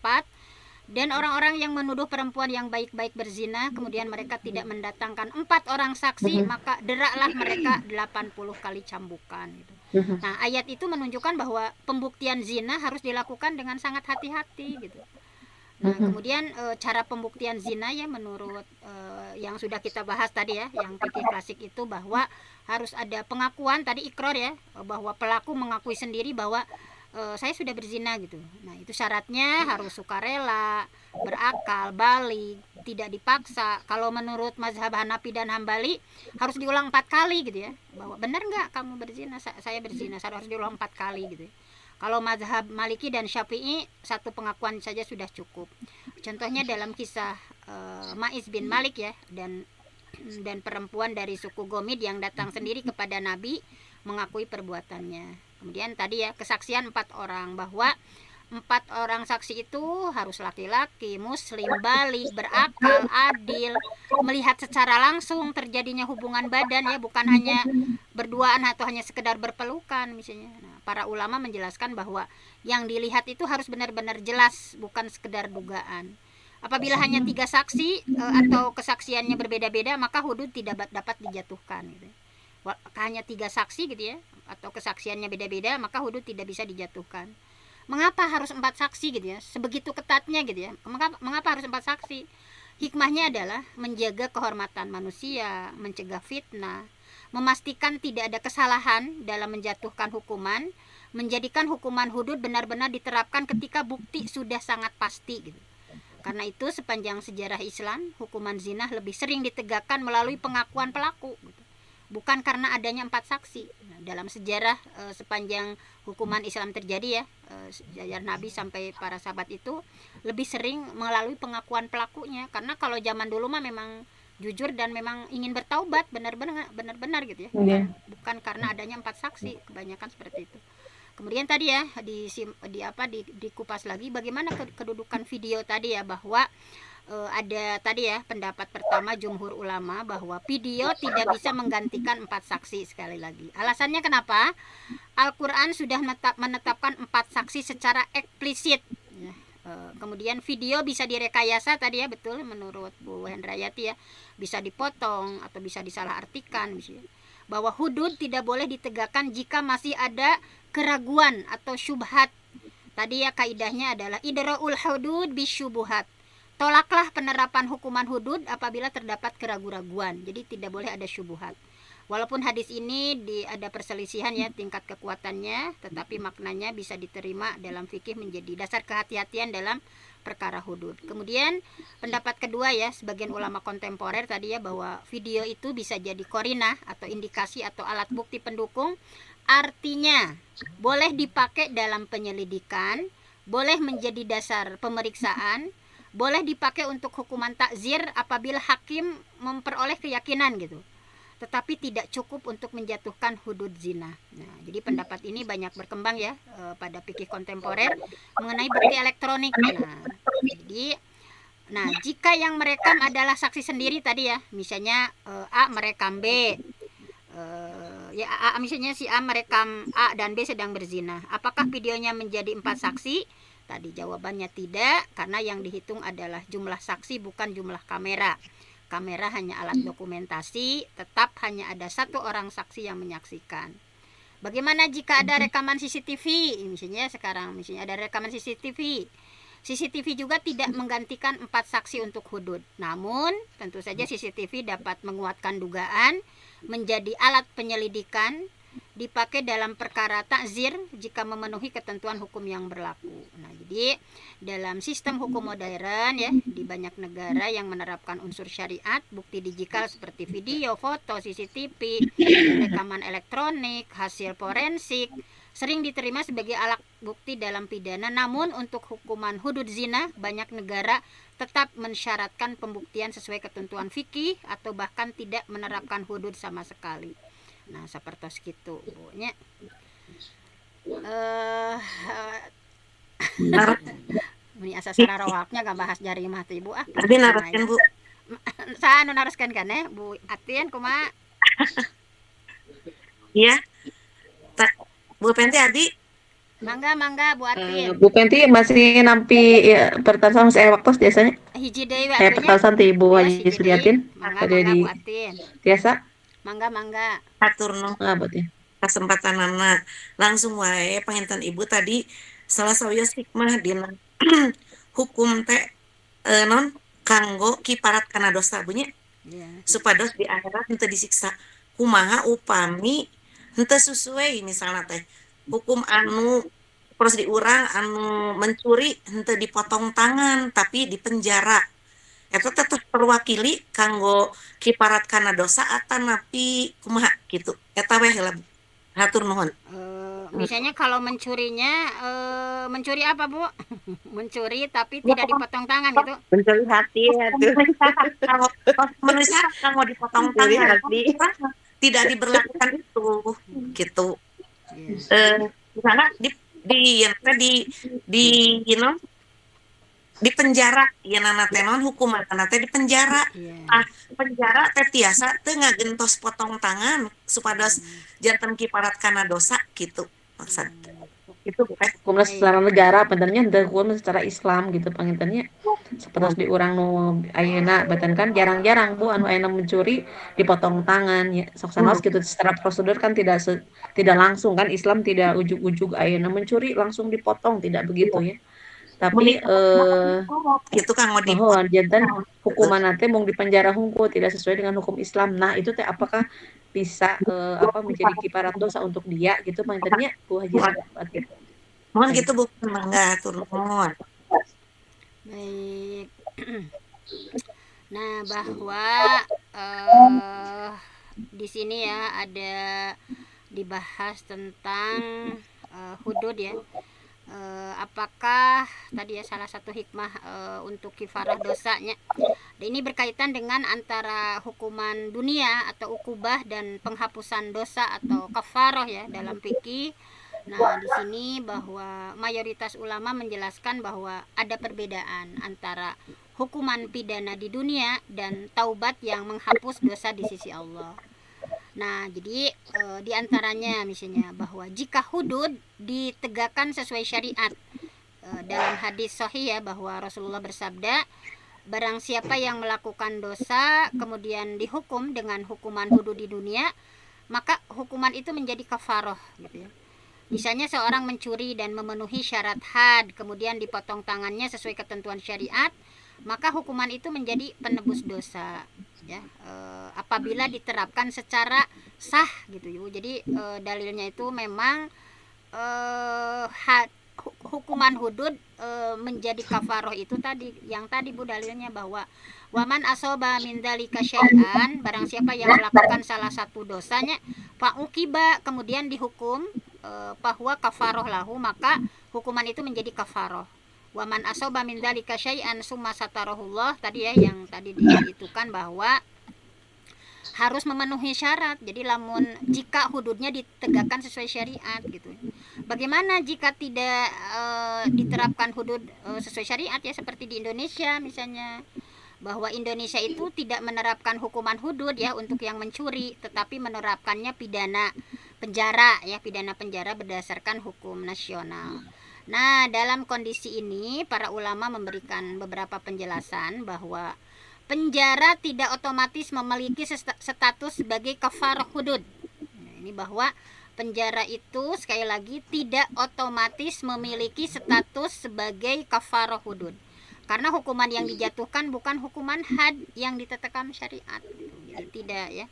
[SPEAKER 2] dan orang-orang yang menuduh perempuan yang baik-baik berzina kemudian mereka tidak mendatangkan 4 orang saksi maka deraklah mereka 80 kali cambukan gitu. Nah ayat itu menunjukkan bahwa pembuktian zina harus dilakukan dengan sangat hati-hati gitu. Nah, kemudian cara pembuktian zina ya menurut yang sudah kita bahas tadi ya, yang fikih klasik itu bahwa harus ada pengakuan tadi ikrar ya, bahwa pelaku mengakui sendiri bahwa saya sudah berzina gitu. Nah, itu syaratnya harus sukarela, berakal, balik, tidak dipaksa. Kalau menurut mazhab Hanafi dan Hambali harus diulang 4 kali gitu ya. Bahwa benar nggak kamu berzina? Saya berzina, saya harus diulang 4 kali gitu ya. Kalau mazhab Maliki dan Syafi'i satu pengakuan saja sudah cukup. Contohnya dalam kisah Ma'iz bin Malik ya, dan perempuan dari suku Gomid yang datang sendiri kepada Nabi mengakui perbuatannya. Kemudian tadi ya kesaksian 4 orang, bahwa 4 orang saksi itu harus laki-laki, muslim, balik, berakal, adil, melihat secara langsung terjadinya hubungan badan ya, bukan hanya berduaan atau hanya sekedar berpelukan misalnya. Nah, para ulama menjelaskan bahwa yang dilihat itu harus benar-benar jelas, bukan sekedar dugaan. Apabila hanya 3 saksi atau kesaksiannya berbeda-beda, maka hudud tidak dapat dijatuhkan gitu. Hanya 3 saksi gitu ya, atau kesaksiannya beda-beda, maka hudud tidak bisa dijatuhkan. Mengapa harus 4 saksi gitu ya? Sebegitu ketatnya gitu ya. Mengapa harus 4 saksi? Hikmahnya adalah menjaga kehormatan manusia, mencegah fitnah, memastikan tidak ada kesalahan dalam menjatuhkan hukuman, menjadikan hukuman hudud benar-benar diterapkan ketika bukti sudah sangat pasti gitu. Karena itu sepanjang sejarah Islam, hukuman zina lebih sering ditegakkan melalui pengakuan pelaku gitu. Bukan karena adanya 4 saksi. Nah, dalam sejarah sepanjang hukuman Islam terjadi ya, sejarah Nabi sampai para sahabat itu lebih sering melalui pengakuan pelakunya. Karena kalau zaman dulu mah memang jujur dan memang ingin bertaubat benar-benar gitu ya,
[SPEAKER 1] Iya.
[SPEAKER 2] bukan karena adanya 4 saksi, kebanyakan seperti itu. Kemudian tadi ya dikupas lagi bagaimana kedudukan video tadi ya, bahwa ada tadi ya pendapat pertama jumhur ulama bahwa video tidak bisa menggantikan 4 saksi. Sekali lagi, alasannya kenapa? Al-Quran sudah menetapkan 4 saksi secara eksplisit ya. Kemudian video bisa direkayasa tadi ya, betul menurut Bu Hendrayati ya, bisa dipotong atau bisa disalahartikan bahwa hudud tidak boleh ditegakkan jika masih ada keraguan atau syubhat. Tadi ya kaidahnya adalah idra'ul hudud bisyubuhat. Tolaklah penerapan hukuman hudud apabila terdapat keraguan-raguan. Jadi tidak boleh ada syubhat. Walaupun hadis ini ada perselisihan ya tingkat kekuatannya, tetapi maknanya bisa diterima dalam fikih menjadi dasar kehati-hatian dalam perkara hudud. Kemudian pendapat kedua ya, sebagian ulama kontemporer tadi ya, bahwa video itu bisa jadi korinah atau indikasi atau alat bukti pendukung. Artinya boleh dipakai dalam penyelidikan, boleh menjadi dasar pemeriksaan, boleh dipakai untuk hukuman takzir apabila hakim memperoleh keyakinan gitu, tetapi tidak cukup untuk menjatuhkan hudud zina. Nah, jadi pendapat ini banyak berkembang ya pada fikih kontemporer mengenai bukti elektronik. Nah, jika yang merekam adalah saksi sendiri tadi ya, misalnya A merekam B, ya misalnya si A merekam A dan B sedang berzina, apakah videonya menjadi 4 saksi? Tadi jawabannya tidak, karena yang dihitung adalah jumlah saksi bukan jumlah kamera. Kamera hanya alat dokumentasi, tetap hanya ada 1 orang saksi yang menyaksikan. Bagaimana jika ada rekaman CCTV? Misalnya ada rekaman CCTV. CCTV juga tidak menggantikan 4 saksi untuk hudud. Namun, tentu saja CCTV dapat menguatkan dugaan, menjadi alat penyelidikan, dipakai dalam perkara takzir jika memenuhi ketentuan hukum yang berlaku. Nah, jadi dalam sistem hukum modern ya, di banyak negara yang menerapkan unsur syariat, bukti digital seperti video, foto, CCTV, rekaman elektronik, hasil forensik sering diterima sebagai alat bukti dalam pidana. Namun untuk hukuman hudud zina, banyak negara tetap mensyaratkan pembuktian sesuai ketentuan fikih atau bahkan tidak menerapkan hudud sama sekali. Nah, seperti itu, Bu. Nya. Ini asa sarawaknya gak bahas jarimah tuh Ibu.
[SPEAKER 7] Tapi naraskan Bu.
[SPEAKER 2] Saya naraskan kan ya, Bu Atin kumaha?
[SPEAKER 7] Iya. Bu Penti Abi.
[SPEAKER 2] Mangga Bu Atin.
[SPEAKER 1] Bu Penti masih nampi ya, pertasan saya waktu biasanya.
[SPEAKER 2] Hiji deui
[SPEAKER 1] Saya pertasan ti Ibu Haji Suliatin.
[SPEAKER 2] Mangga
[SPEAKER 1] Tadi di
[SPEAKER 2] Bu Atin.
[SPEAKER 1] biasa.
[SPEAKER 2] Mangga.
[SPEAKER 7] Atur nu
[SPEAKER 1] Berarti.
[SPEAKER 7] kesempatanana langsung wae panginten Ibu tadi salah sawios hikmah dina hukum teh non kanggo kiparat kana dosa bunyi supados di akhirat henteu disiksa. Kumaha upami henteu sesuai misalnya teh hukum anu terus diurang anu mencuri henteu dipotong tangan tapi dipenjara. Eta tetep perwakili kanggo kiparat kana dosa atanapi kumaha gitu. Eta weh lah. Hatur nuhun.
[SPEAKER 2] Misalnya kalau mencurinya mencuri apa Bu? Mencuri tapi tidak dipotong tangan gitu.
[SPEAKER 5] Mencuri hati atuh.
[SPEAKER 7] Kalau manusia kanggo dipotong
[SPEAKER 5] Mencuri
[SPEAKER 7] tangan
[SPEAKER 5] hati.
[SPEAKER 7] tidak diberlakukan itu gitu. Misalnya di you know, di penjara ya nana tenon hukuman nana teh di penjara. Penjara teh tiasa teu ngagentos potong tangan supados janten kiparat kana dosa gitu maksud itu
[SPEAKER 1] Hukum secara negara benernya henteu hukum secara Islam gitu pangintennya. Seperti diurang nu ayeuna batan kan jarang-jarang Bu anu ayeuna mencuri dipotong tangan ya. Sok sanaos gitu secara prosedur kan tidak langsung kan Islam tidak ujug-ujug ayeuna mencuri langsung dipotong tidak begitu ya. Tapi
[SPEAKER 7] gitu kan mau
[SPEAKER 1] bahwa jantan hukuman teh mung di penjara hungkul tidak sesuai dengan hukum Islam. Nah, itu teh apakah bisa menjadi kiparat dosa untuk dia gitu pangintennya Bu Haji Suliatin.
[SPEAKER 7] mohon gitu Bu mangga atur nuhun.
[SPEAKER 2] Baik. Nah, bahwa di sini ya ada dibahas tentang hudud ya. Apakah tadi ya salah satu hikmah untuk kifarah dosanya. Ini berkaitan dengan antara hukuman dunia atau ukubah dan penghapusan dosa atau kafaroh ya dalam fikih. Nah, di sini bahwa mayoritas ulama menjelaskan bahwa ada perbedaan antara hukuman pidana di dunia dan taubat yang menghapus dosa di sisi Allah. Nah, jadi di antaranya misalnya bahwa jika hudud ditegakkan sesuai syariat, dalam hadis sahih ya bahwa Rasulullah bersabda, barang siapa yang melakukan dosa kemudian dihukum dengan hukuman hudud di dunia, maka hukuman itu menjadi kafaroh gitu ya. Misalnya seorang mencuri dan memenuhi syarat had, kemudian dipotong tangannya sesuai ketentuan syariat, maka hukuman itu menjadi penebus dosa ya, apabila diterapkan secara sah gitu ya. Jadi dalilnya itu memang hukuman hudud menjadi kafaroh itu tadi yang tadi Bu dalilnya bahwa waman asoba min dzalika syai'an, barang siapa yang melakukan salah satu dosanya fa uqiba, kemudian dihukum bahwa kafaroh lahu, maka hukuman itu menjadi kafaroh. Waman asoba min dzalika syai'an summa satarahullah, tadi ya yang tadi diitukan bahwa harus memenuhi syarat. Jadi lamun jika hududnya ditegakkan sesuai syariat gitu. Bagaimana jika tidak diterapkan hudud sesuai syariat ya, seperti di Indonesia misalnya, bahwa Indonesia itu tidak menerapkan hukuman hudud ya untuk yang mencuri, tetapi menerapkannya pidana penjara ya, pidana penjara berdasarkan hukum nasional. Nah, dalam kondisi ini para ulama memberikan beberapa penjelasan bahwa penjara tidak otomatis memiliki status sebagai kafarah hudud. Nah, ini bahwa penjara itu sekali lagi tidak otomatis memiliki status sebagai kafarah hudud. Karena hukuman yang dijatuhkan bukan hukuman had yang ditetapkan syariat. Jadi tidak ya.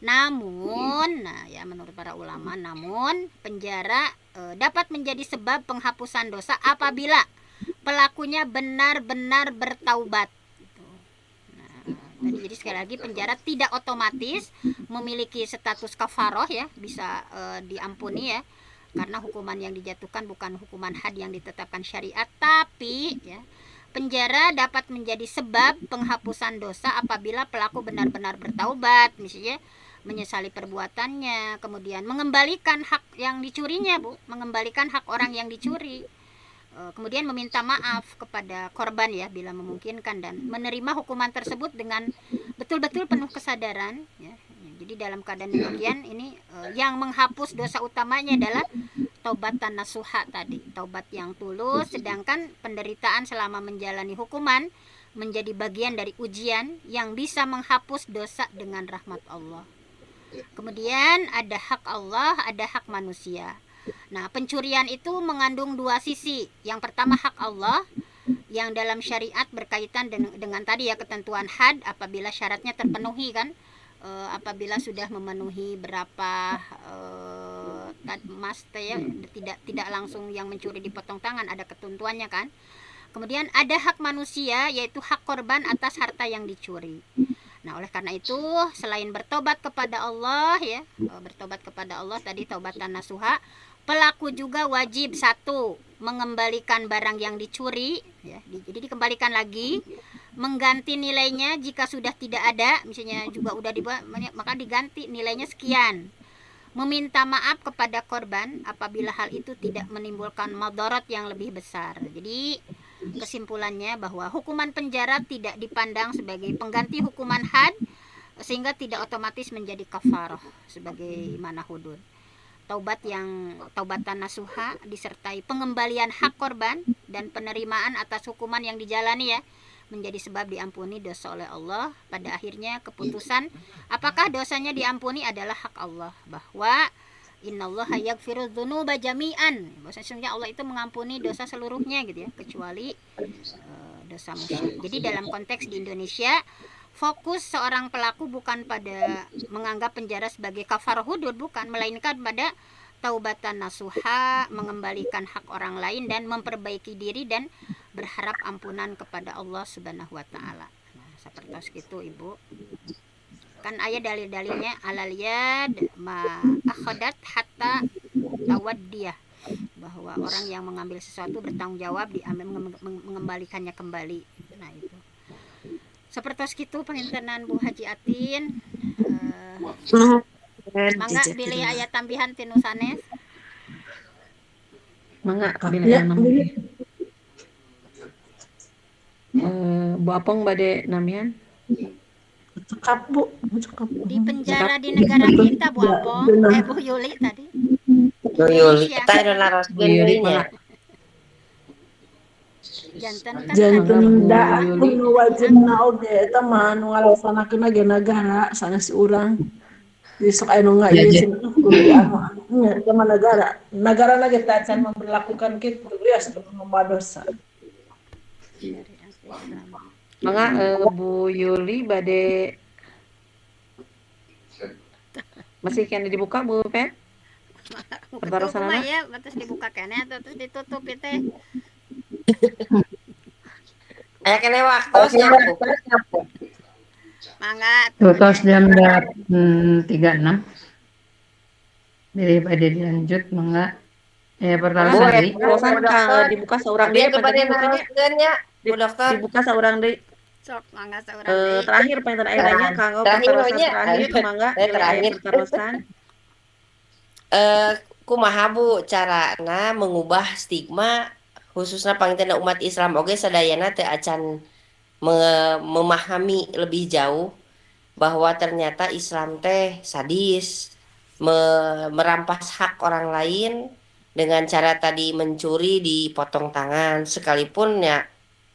[SPEAKER 2] Namun, nah ya menurut para ulama, namun penjara dapat menjadi sebab penghapusan dosa apabila pelakunya benar-benar bertaubat. Jadi sekali lagi penjara tidak otomatis memiliki status kafaroh ya, bisa diampuni ya, karena hukuman yang dijatuhkan bukan hukuman had yang ditetapkan syariat, tapi ya penjara dapat menjadi sebab penghapusan dosa apabila pelaku benar-benar bertaubat, misalnya menyesali perbuatannya, kemudian mengembalikan hak yang dicurinya Bu, mengembalikan hak orang yang dicuri, kemudian meminta maaf kepada korban ya bila memungkinkan, dan menerima hukuman tersebut dengan betul-betul penuh kesadaran ya. Jadi dalam keadaan demikian ini yang menghapus dosa utamanya adalah taubatan nasuha tadi, taubat yang tulus, sedangkan penderitaan selama menjalani hukuman menjadi bagian dari ujian yang bisa menghapus dosa dengan rahmat Allah. Kemudian ada hak Allah, ada hak manusia. Nah, pencurian itu mengandung dua sisi. Yang pertama hak Allah yang dalam syariat berkaitan dengan tadi ya ketentuan had apabila syaratnya terpenuhi kan, apabila sudah memenuhi berapa mas ya, tidak langsung yang mencuri dipotong tangan, ada ketentuannya kan. Kemudian ada hak manusia yaitu hak korban atas harta yang dicuri. Nah, oleh karena itu selain bertobat kepada Allah ya, bertobat kepada Allah tadi taubatan nasuha, pelaku juga wajib satu mengembalikan barang yang dicuri ya, jadi dikembalikan lagi, mengganti nilainya jika sudah tidak ada, misalnya juga udah dibuat maka diganti nilainya sekian, meminta maaf kepada korban apabila hal itu tidak menimbulkan madarat yang lebih besar. Jadi kesimpulannya bahwa hukuman penjara tidak dipandang sebagai pengganti hukuman had, sehingga tidak otomatis menjadi kafarah sebagaimana hudud. Taubatan nasuha disertai pengembalian hak korban dan penerimaan atas hukuman yang dijalani ya, menjadi sebab diampuni dosa oleh Allah. Pada akhirnya keputusan apakah dosanya diampuni adalah hak Allah, bahwa innallaha yaghfiru dzunuba jami'an, bahwasanya Allah itu mengampuni dosa seluruhnya gitu ya, kecuali dosa musyrik. Jadi dalam konteks di Indonesia, fokus seorang pelaku bukan pada menganggap penjara sebagai kafarah hudud, bukan, melainkan pada taubatan nasuha, mengembalikan hak orang lain dan memperbaiki diri dan berharap ampunan kepada Allah Subhanahu wa taala. Nah, seperti itu Ibu. Kan ayat dalil-dalilnya alaliyad ma akhadat hatta tawaddiyah, bahwa orang yang mengambil sesuatu bertanggung jawab diambil mengembalikannya kembali. Nah itu Sapertos kitu pangintenan Bu Haji Atin. Mangga bilih aya tambihan tinu sanes.
[SPEAKER 1] Mangga bilih
[SPEAKER 3] Ya,
[SPEAKER 1] nambihan. Bu Apong bade namian.
[SPEAKER 3] cekap Bu, cekap.
[SPEAKER 2] Di penjara di negara kita Bu Apong, Bu Yuli tadi.
[SPEAKER 5] Bu Yuli
[SPEAKER 2] Indonesia.
[SPEAKER 5] eta anu naroskeun
[SPEAKER 1] Bu Yuli
[SPEAKER 5] deui nya.
[SPEAKER 1] mangga.
[SPEAKER 2] Janten kan
[SPEAKER 3] Janten
[SPEAKER 1] Bu
[SPEAKER 3] da
[SPEAKER 1] Yuli.
[SPEAKER 3] nu wajibna oge eta mah nu ngalaksanakeun ge negara sanes urang. Jadi sok aya nu ngaieukeun kudu dianu nya eta mah negara. Negara ge teh can memperlakukan kitu geus loba dosa.
[SPEAKER 2] Syariat Islam.
[SPEAKER 1] Mangga Bu Yuli bade masih kena dibuka Bu Pet? Pertarusan
[SPEAKER 2] Kumaha
[SPEAKER 1] anak?
[SPEAKER 2] ya, terus dibuka keneh atau terus ditutup teh.
[SPEAKER 5] Aya keneh waktos nya Bu.
[SPEAKER 2] Mangga
[SPEAKER 6] Tutos jam 36. Daripada dilanjut mangga.
[SPEAKER 1] Mangga
[SPEAKER 5] Bu
[SPEAKER 6] Pertarusan deui.
[SPEAKER 1] pertarusan Kang dibuka saurang
[SPEAKER 5] Abi
[SPEAKER 1] deui
[SPEAKER 5] atuh
[SPEAKER 1] apa
[SPEAKER 5] bade
[SPEAKER 1] tadi Bu Pet ya?
[SPEAKER 5] naroskeun nya Bu Dokter.
[SPEAKER 1] Dibuka saurang deui.
[SPEAKER 2] sok mangga saurang deui.
[SPEAKER 1] Terakhir panten aya nanya Kang
[SPEAKER 5] Terakhir
[SPEAKER 1] pertarusan
[SPEAKER 5] nya.
[SPEAKER 1] terakhir mangga
[SPEAKER 5] Saya
[SPEAKER 1] bilih aya
[SPEAKER 5] terakhir.
[SPEAKER 1] pertarusan.
[SPEAKER 5] Kumaha Bu carana mengubah stigma khususnya panginten umat Islam oge sadayana teu acan memahami lebih jauh bahwa ternyata Islam teh sadis, merampas hak orang lain dengan cara tadi mencuri dipotong tangan sekalipun ya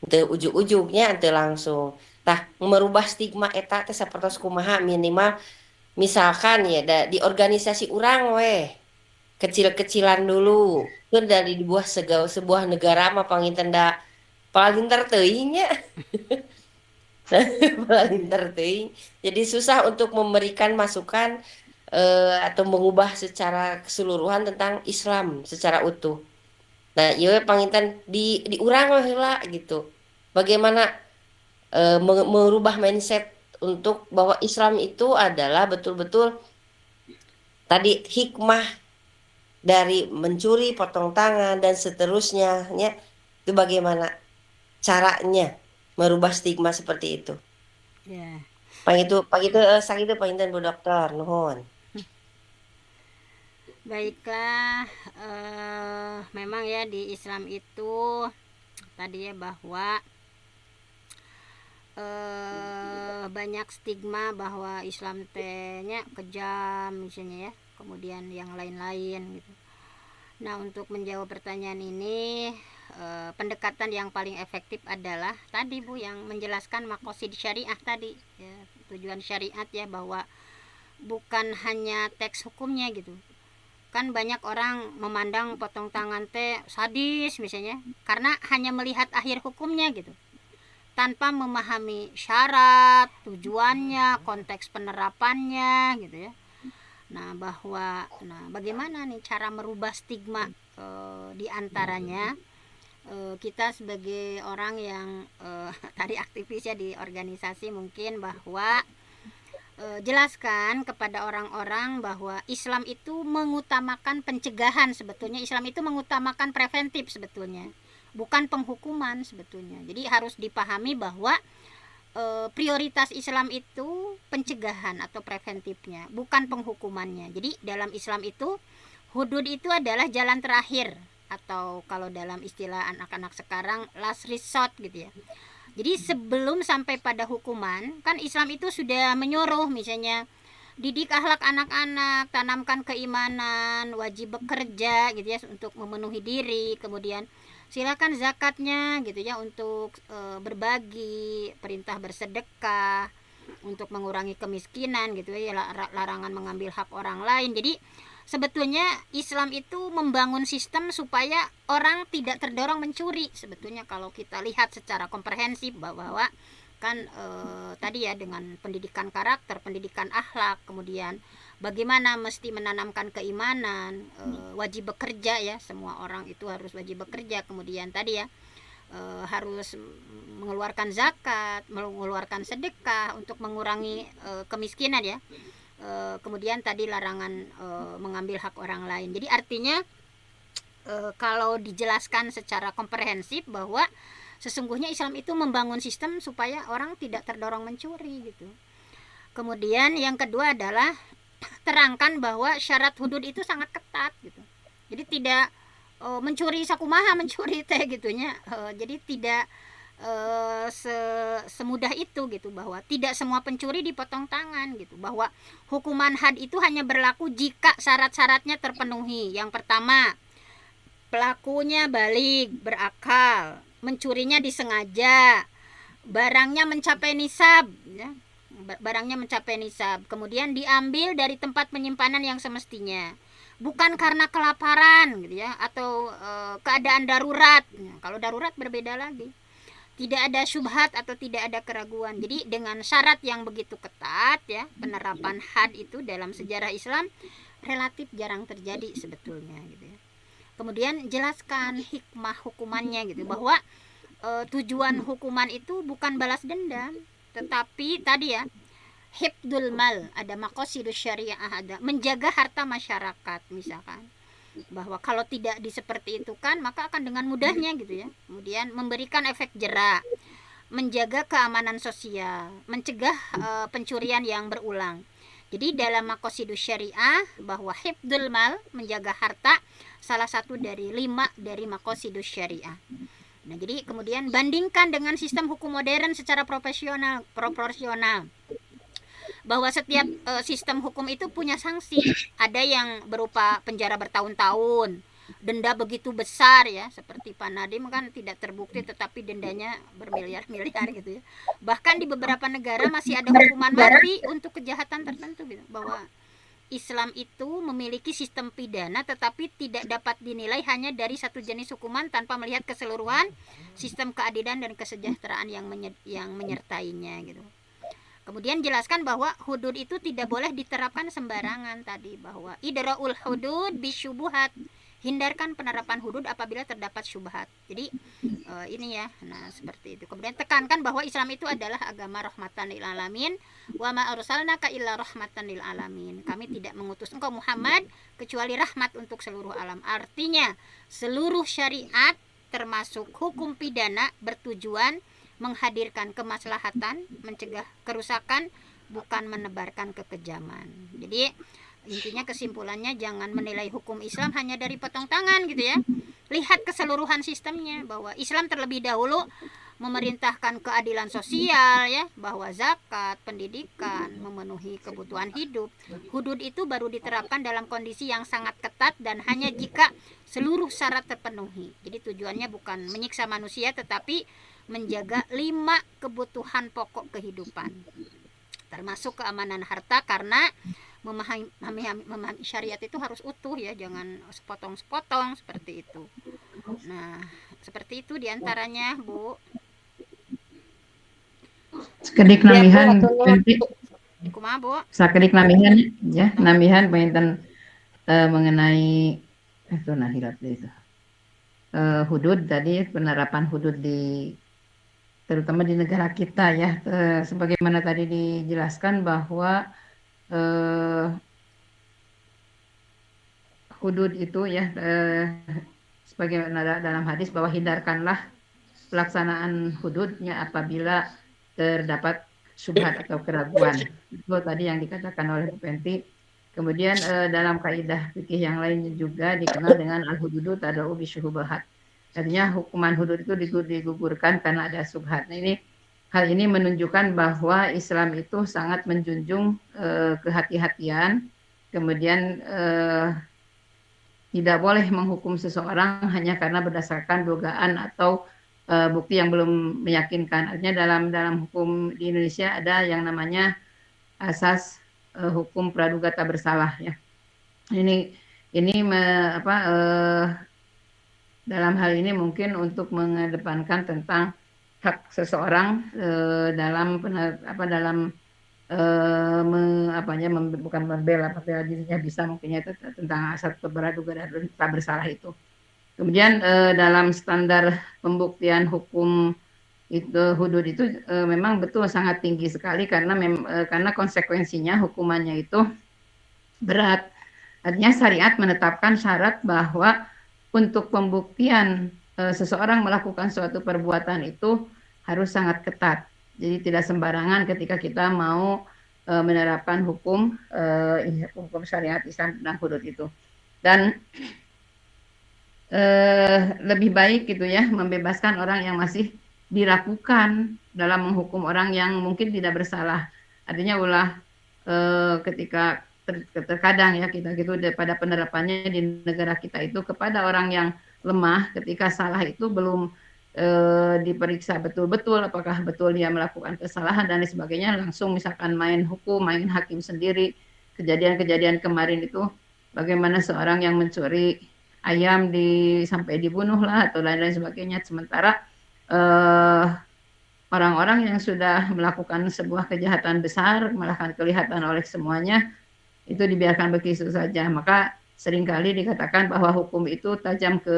[SPEAKER 5] teu ujug-ujugnya teu langsung. Tah merubah stigma eta teh sapertos kumaha minimal misalkan ya di organisasi urang weh kecil-kecilan dulu kan dari sebuah negara mah panginten da palinter teuing nya palinter teuing jadi susah untuk memberikan masukan atau mengubah secara keseluruhan tentang Islam secara utuh. Nah ieu panginten di urang heula gitu bagaimana merubah mindset untuk bahwa Islam itu adalah betul-betul tadi hikmah dari mencuri, potong tangan dan seterusnya ya. Itu bagaimana caranya merubah stigma seperti itu.
[SPEAKER 2] Ya.
[SPEAKER 5] Pagitu sakitu panginten Bu Dokter nuhun.
[SPEAKER 2] Baiklah, memang ya di Islam itu tadi ya bahwa banyak stigma bahwa Islam tehnya kejam misalnya ya, kemudian yang lain-lain gitu. Nah untuk menjawab pertanyaan ini pendekatan yang paling efektif adalah tadi Bu yang menjelaskan makosid syariah tadi ya, tujuan syariat ya bahwa bukan hanya teks hukumnya gitu. Kan banyak orang memandang potong tangan teh sadis misalnya karena hanya melihat akhir hukumnya gitu tanpa memahami syarat, tujuannya, konteks penerapannya gitu ya. Nah bagaimana nih cara merubah stigma di antaranya kita sebagai orang yang tadi aktivis ya di organisasi mungkin bahwa jelaskan kepada orang-orang bahwa Islam itu mengutamakan pencegahan sebetulnya. Islam itu mengutamakan preventif sebetulnya, bukan penghukuman sebetulnya. Jadi harus dipahami bahwa prioritas Islam itu pencegahan atau preventifnya, bukan penghukumannya. Jadi dalam Islam itu hudud itu adalah jalan terakhir atau kalau dalam istilah anak-anak sekarang last resort gitu ya. Jadi sebelum sampai pada hukuman, kan Islam itu sudah menyuruh misalnya didik akhlak anak-anak, tanamkan keimanan, wajib bekerja gitu ya untuk memenuhi diri, kemudian silakan zakatnya gitu ya untuk berbagi, perintah bersedekah, untuk mengurangi kemiskinan gitu ya, larangan mengambil hak orang lain. Jadi sebetulnya Islam itu membangun sistem supaya orang tidak terdorong mencuri sebetulnya kalau kita lihat secara komprehensif bahwa kan tadi ya dengan pendidikan karakter, pendidikan akhlak, kemudian bagaimana mesti menanamkan keimanan, wajib bekerja ya, semua orang itu harus wajib bekerja, kemudian tadi ya harus mengeluarkan zakat, mengeluarkan sedekah untuk mengurangi kemiskinan ya. Kemudian tadi larangan mengambil hak orang lain. Jadi artinya kalau dijelaskan secara komprehensif bahwa sesungguhnya Islam itu membangun sistem supaya orang tidak terdorong mencuri gitu. Kemudian yang kedua adalah terangkan bahwa syarat hudud itu sangat ketat gitu. Jadi tidak mencuri sakumaha mencuri teh gitunya. Jadi tidak semudah itu gitu, bahwa tidak semua pencuri dipotong tangan gitu, bahwa hukuman had itu hanya berlaku jika syarat-syaratnya terpenuhi. Yang pertama, pelakunya balik, berakal, mencurinya disengaja, barangnya mencapai nisab ya. Barangnya mencapai nisab, kemudian diambil dari tempat penyimpanan yang semestinya, bukan karena kelaparan gitu ya, atau keadaan darurat. Kalau darurat berbeda lagi, tidak ada syubhat atau tidak ada keraguan. Jadi dengan syarat yang begitu ketat ya, penerapan had itu dalam sejarah Islam relatif jarang terjadi sebetulnya gitu ya. Kemudian jelaskan hikmah hukumannya gitu, bahwa tujuan hukuman itu bukan balas dendam, tetapi tadi ya, hifdzul mal, ada maqasidus syariah, ada menjaga harta masyarakat misalkan, bahwa kalau tidak seperti itu kan maka akan dengan mudahnya gitu ya. Kemudian memberikan efek jera, menjaga keamanan sosial, mencegah pencurian yang berulang. Jadi dalam maqasidus syariah bahwa hifdzul mal, menjaga harta, salah satu dari 5 dari maqasidus syariah. Nah, jadi kemudian bandingkan dengan sistem hukum modern secara proporsional. Bahwa setiap sistem hukum itu punya sanksi. Ada yang berupa penjara bertahun-tahun, denda begitu besar ya, seperti Pak Nadiem kan tidak terbukti tetapi dendanya bermiliar-miliar gitu ya. Bahkan di beberapa negara masih ada hukuman mati untuk kejahatan tertentu gitu. Bahwa Islam itu memiliki sistem pidana tetapi tidak dapat dinilai hanya dari satu jenis hukuman tanpa melihat keseluruhan sistem keadilan dan kesejahteraan yang menyertainya gitu. Kemudian jelaskan bahwa hudud itu tidak boleh diterapkan sembarangan tadi, bahwa idra'ul hudud bisyubuhat, hindarkan penerapan hudud apabila terdapat syubhat. Jadi ini ya, nah seperti itu. Kemudian tekankan bahwa Islam itu adalah agama rahmatan lil alamin, wa ma arsalnaka illa rahmatan lil alamin. Kami tidak mengutus engkau Muhammad kecuali rahmat untuk seluruh alam. Artinya seluruh syariat termasuk hukum pidana bertujuan menghadirkan kemaslahatan, mencegah kerusakan, bukan menebarkan kekejaman. Jadi intinya kesimpulannya, jangan menilai hukum Islam hanya dari potong tangan gitu ya. Lihat keseluruhan sistemnya, bahwa Islam terlebih dahulu memerintahkan keadilan sosial ya, bahwa zakat, pendidikan, memenuhi kebutuhan hidup. Hudud itu baru diterapkan dalam kondisi yang sangat ketat dan hanya jika seluruh syarat terpenuhi. Jadi tujuannya bukan menyiksa manusia tetapi menjaga 5 kebutuhan pokok kehidupan, termasuk keamanan harta, karena memahami syariat itu harus utuh ya, jangan sepotong-sepotong seperti itu. Nah, seperti itu diantaranya Bu.
[SPEAKER 6] Sekedik namihan
[SPEAKER 2] Kumaha Bu?
[SPEAKER 6] Sakedik namihan ya, namihan penginten mengenai itu nah hilap itu. Hudud tadi, penerapan hudud terutama di negara kita ya, sebagaimana tadi dijelaskan bahwa hudud itu ya, sebagaimana dalam hadis bahwa hindarkanlah pelaksanaan hududnya apabila terdapat syubhat atau keraguan. Itu tadi yang dikatakan oleh Bu Penti. Kemudian dalam kaidah fikih yang lainnya juga dikenal dengan al-hududu tad'u bisyubuhat. Artinya hukuman hudud itu digugurkan karena ada syubhat. Nah, hal ini menunjukkan bahwa Islam itu sangat menjunjung kehati-hatian. Kemudian tidak boleh menghukum seseorang hanya karena berdasarkan dugaan atau bukti yang belum meyakinkan. Artinya dalam hukum di Indonesia ada yang namanya asas hukum praduga tak bersalah ya. Ini dalam hal ini mungkin untuk mengedepankan tentang hak seseorang dalam bukan membela dirinya, bisa mungkinnya itu tentang asas praduga tak bersalah itu. Kemudian dalam standar pembuktian hukum itu hudud itu memang betul sangat tinggi sekali karena konsekuensinya hukumannya itu berat. Artinya syariat menetapkan syarat bahwa untuk pembuktian seseorang melakukan suatu perbuatan itu harus sangat ketat. Jadi tidak sembarangan ketika kita mau menerapkan hukum syariat Islam tentang hudud itu. Dan lebih baik gitu ya membebaskan orang yang masih dilakukan dalam menghukum orang yang mungkin tidak bersalah. Artinya ulah ketika terkadang ya kita gitu pada penerapannya di negara kita itu kepada orang yang lemah ketika salah itu belum diperiksa betul-betul apakah betul dia melakukan kesalahan dan lain sebagainya, langsung misalkan main hukum, main hakim sendiri. Kejadian-kejadian kemarin itu bagaimana seorang yang mencuri ayam sampai dibunuh lah atau lain-lain sebagainya, sementara orang-orang yang sudah melakukan sebuah kejahatan besar malah kelihatan oleh semuanya itu dibiarkan begitu saja. Maka seringkali dikatakan bahwa hukum itu tajam ke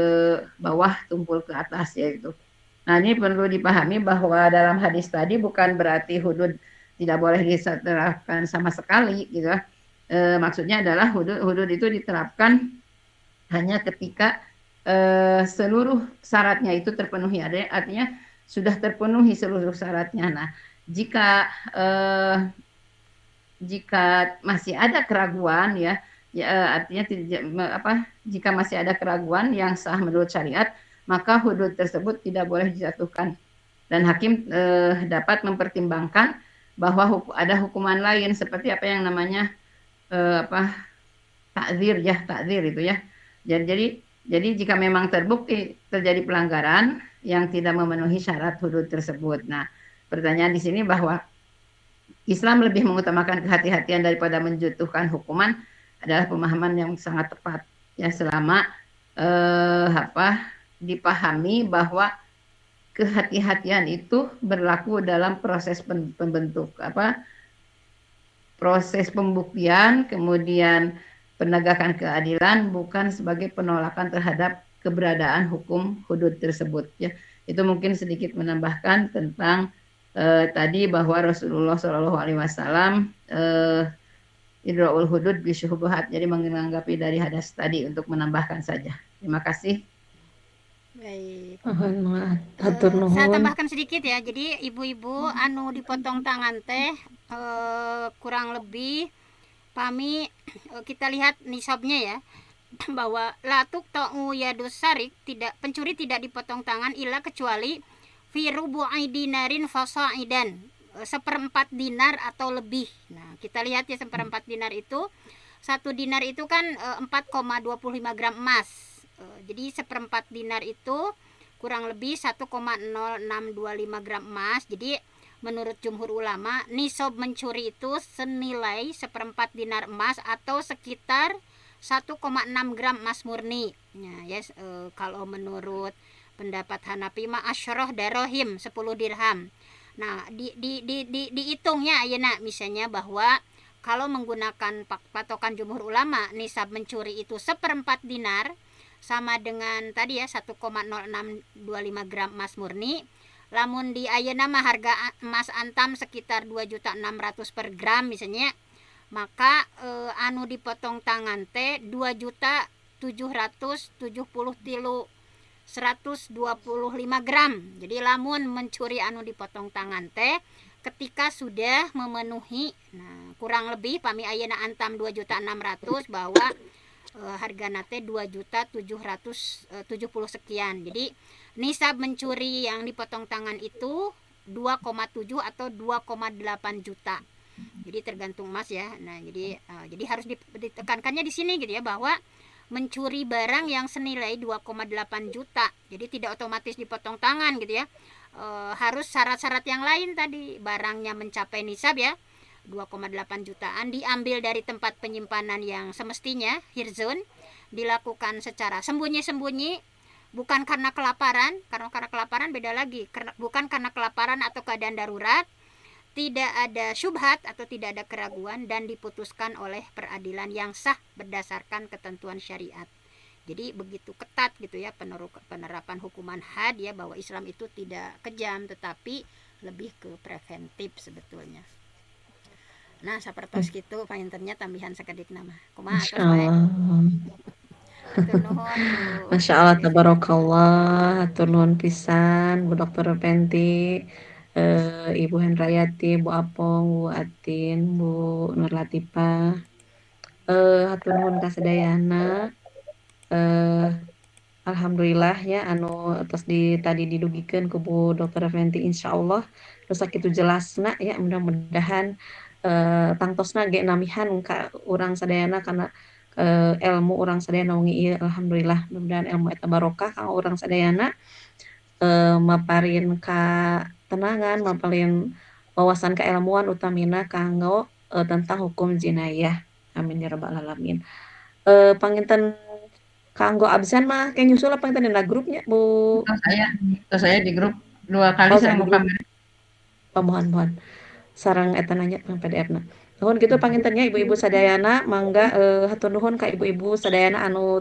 [SPEAKER 6] bawah, tumpul ke atas ya itu. Nah, ini perlu dipahami bahwa dalam hadis tadi bukan berarti hudud tidak boleh diterapkan sama sekali gitu. Maksudnya adalah hudud itu diterapkan hanya ketika seluruh syaratnya itu terpenuhi. Artinya sudah terpenuhi seluruh syaratnya. Nah, jika masih ada keraguan ya artinya jika masih ada keraguan yang sah menurut syariat, maka hudud tersebut tidak boleh dijatuhkan dan hakim dapat mempertimbangkan bahwa ada hukuman lain seperti apa yang namanya takzir itu ya. Jadi jika memang terbukti terjadi pelanggaran yang tidak memenuhi syarat hudud tersebut. Nah, pertanyaan di sini bahwa Islam lebih mengutamakan kehati-hatian daripada menjatuhkan hukuman adalah pemahaman yang sangat tepat ya, selama dipahami bahwa kehati-hatian itu berlaku dalam proses proses pembuktian, kemudian penegakan keadilan, bukan sebagai penolakan terhadap keberadaan hukum hudud tersebut ya. Itu mungkin sedikit menambahkan tentang tadi bahwa Rasulullah Shallallahu Alaihi Wasallam idra'ul hudud bisyubuhat, jadi menanggapi dari hadis tadi untuk menambahkan saja. Terima kasih.
[SPEAKER 2] Baik.
[SPEAKER 1] Hatur nuhun.
[SPEAKER 2] Saya tambahkan sedikit ya. Jadi ibu-ibu anu dipotong tangan teh kurang lebih pami kita lihat nisabnya ya, bahwa latuk ta'u yadus sarik, pencuri tidak dipotong tangan illa kecuali fi rubu'i dinarin fasa'idan, seperempat dinar atau lebih. Nah, kita lihat ya, seperempat dinar itu, 1 dinar itu kan 4,25 gram emas. Jadi seperempat dinar itu kurang lebih 1,0625 gram emas. Jadi menurut jumhur ulama, nisab mencuri itu senilai seperempat dinar emas atau sekitar 1,6 gram emas murni. Nah, yes, kalau menurut pendapat Hanafi mah asyroh darohim, 10 dirham. Nah, dihitungnya ayeuna misalnya bahwa kalau menggunakan patokan jumhur ulama, nisab mencuri itu seperempat dinar sama dengan tadi ya 1,0625 gram emas murni. Lamun di ayeuna mah harga emas antam sekitar 2.600.000 per gram misalnya, maka anu dipotong tangan teh 2.773.125 gram. Jadi lamun mencuri anu dipotong tangan teh ketika sudah memenuhi, nah kurang lebih pami ayeuna antam 2.600.000 bahwa harga nate 2.770 sekian. Jadi nisab mencuri yang dipotong tangan itu 2,7 atau 2,8 juta. Jadi tergantung emas ya. Nah, jadi harus ditekankannya di sini gitu ya, bahwa mencuri barang yang senilai 2,8 juta. Jadi tidak otomatis dipotong tangan gitu ya. Harus syarat-syarat yang lain tadi. Barangnya mencapai nisab ya, 2,8 jutaan, diambil dari tempat penyimpanan yang semestinya hirzun, dilakukan secara sembunyi-sembunyi, bukan karena kelaparan. Karena kelaparan beda lagi. Bukan karena kelaparan atau keadaan darurat, tidak ada syubhat atau tidak ada keraguan, dan diputuskan oleh peradilan yang sah berdasarkan ketentuan syariat. Jadi begitu ketat gitu ya penerapan hukuman had ya, bahwa Islam itu tidak kejam tetapi lebih ke preventif sebetulnya. Nah, sapertos gitu painternya tambahan sakedik nama. Kumaha tos bae. Hatur nuhun Bu.
[SPEAKER 1] Masya Allah, tabarakallah, hatur nuhun pisan, Bu Dokter Penti, Ibu Hendrayati, Bu Apong, Bu Atin, Bu Nur Latifah, hatur nuhun kasadayana, eh alhamdulillah ya anu terus tadi didugikeun ku Bu Dokter Fenty insyaallah terus sakitu jelasna ya mudah-mudahan tangtosna ge namihan ka urang sadayana karena ilmu urang sadayana wengi ieu alhamdulillah mudah-mudahan ilmu eta barokah ka urang sadayana maparin katenangan maparin wawasan keilmuan utamina kanggo tentang hukum jinayah amin ya rabbal alamin. Panginten kanggo absen mah kayak nyusul apa yang tadi grupnya Bu.
[SPEAKER 6] Saya di grup 2 kali
[SPEAKER 1] Oh,
[SPEAKER 6] saya
[SPEAKER 1] di
[SPEAKER 6] mau
[SPEAKER 1] grup.
[SPEAKER 6] kamera.
[SPEAKER 1] Mohon sarang eta nanya pang PDF-na. Nuhun gitu pangintennya ibu-ibu sadayana mangga hatur nuhun ka ibu-ibu sadayana anu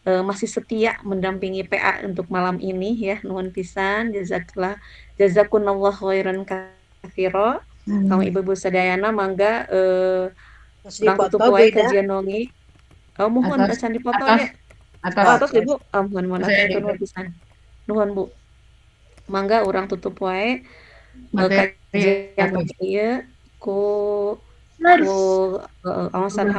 [SPEAKER 1] masih setia mendampingi PA untuk malam ini ya. Nuhun pisan jazakunallah khairan katsira. Kamu ibu-ibu sadayana mangga
[SPEAKER 3] Terus
[SPEAKER 1] urang tutup
[SPEAKER 3] dipoto
[SPEAKER 1] wae
[SPEAKER 3] beda.
[SPEAKER 1] kajian nongi. Oh, mohon
[SPEAKER 6] Atas
[SPEAKER 1] acan dipoto
[SPEAKER 6] atas
[SPEAKER 1] ya.
[SPEAKER 6] atas
[SPEAKER 1] Oh, atos Ibu. Mohon
[SPEAKER 6] saya
[SPEAKER 1] atas
[SPEAKER 6] di
[SPEAKER 1] nuhun
[SPEAKER 6] grup
[SPEAKER 1] pisan. Nuhun Bu. Mangga urang tutup wae
[SPEAKER 6] materi
[SPEAKER 1] kajian
[SPEAKER 6] apa
[SPEAKER 1] ieu ku
[SPEAKER 4] Harus.
[SPEAKER 1] awasan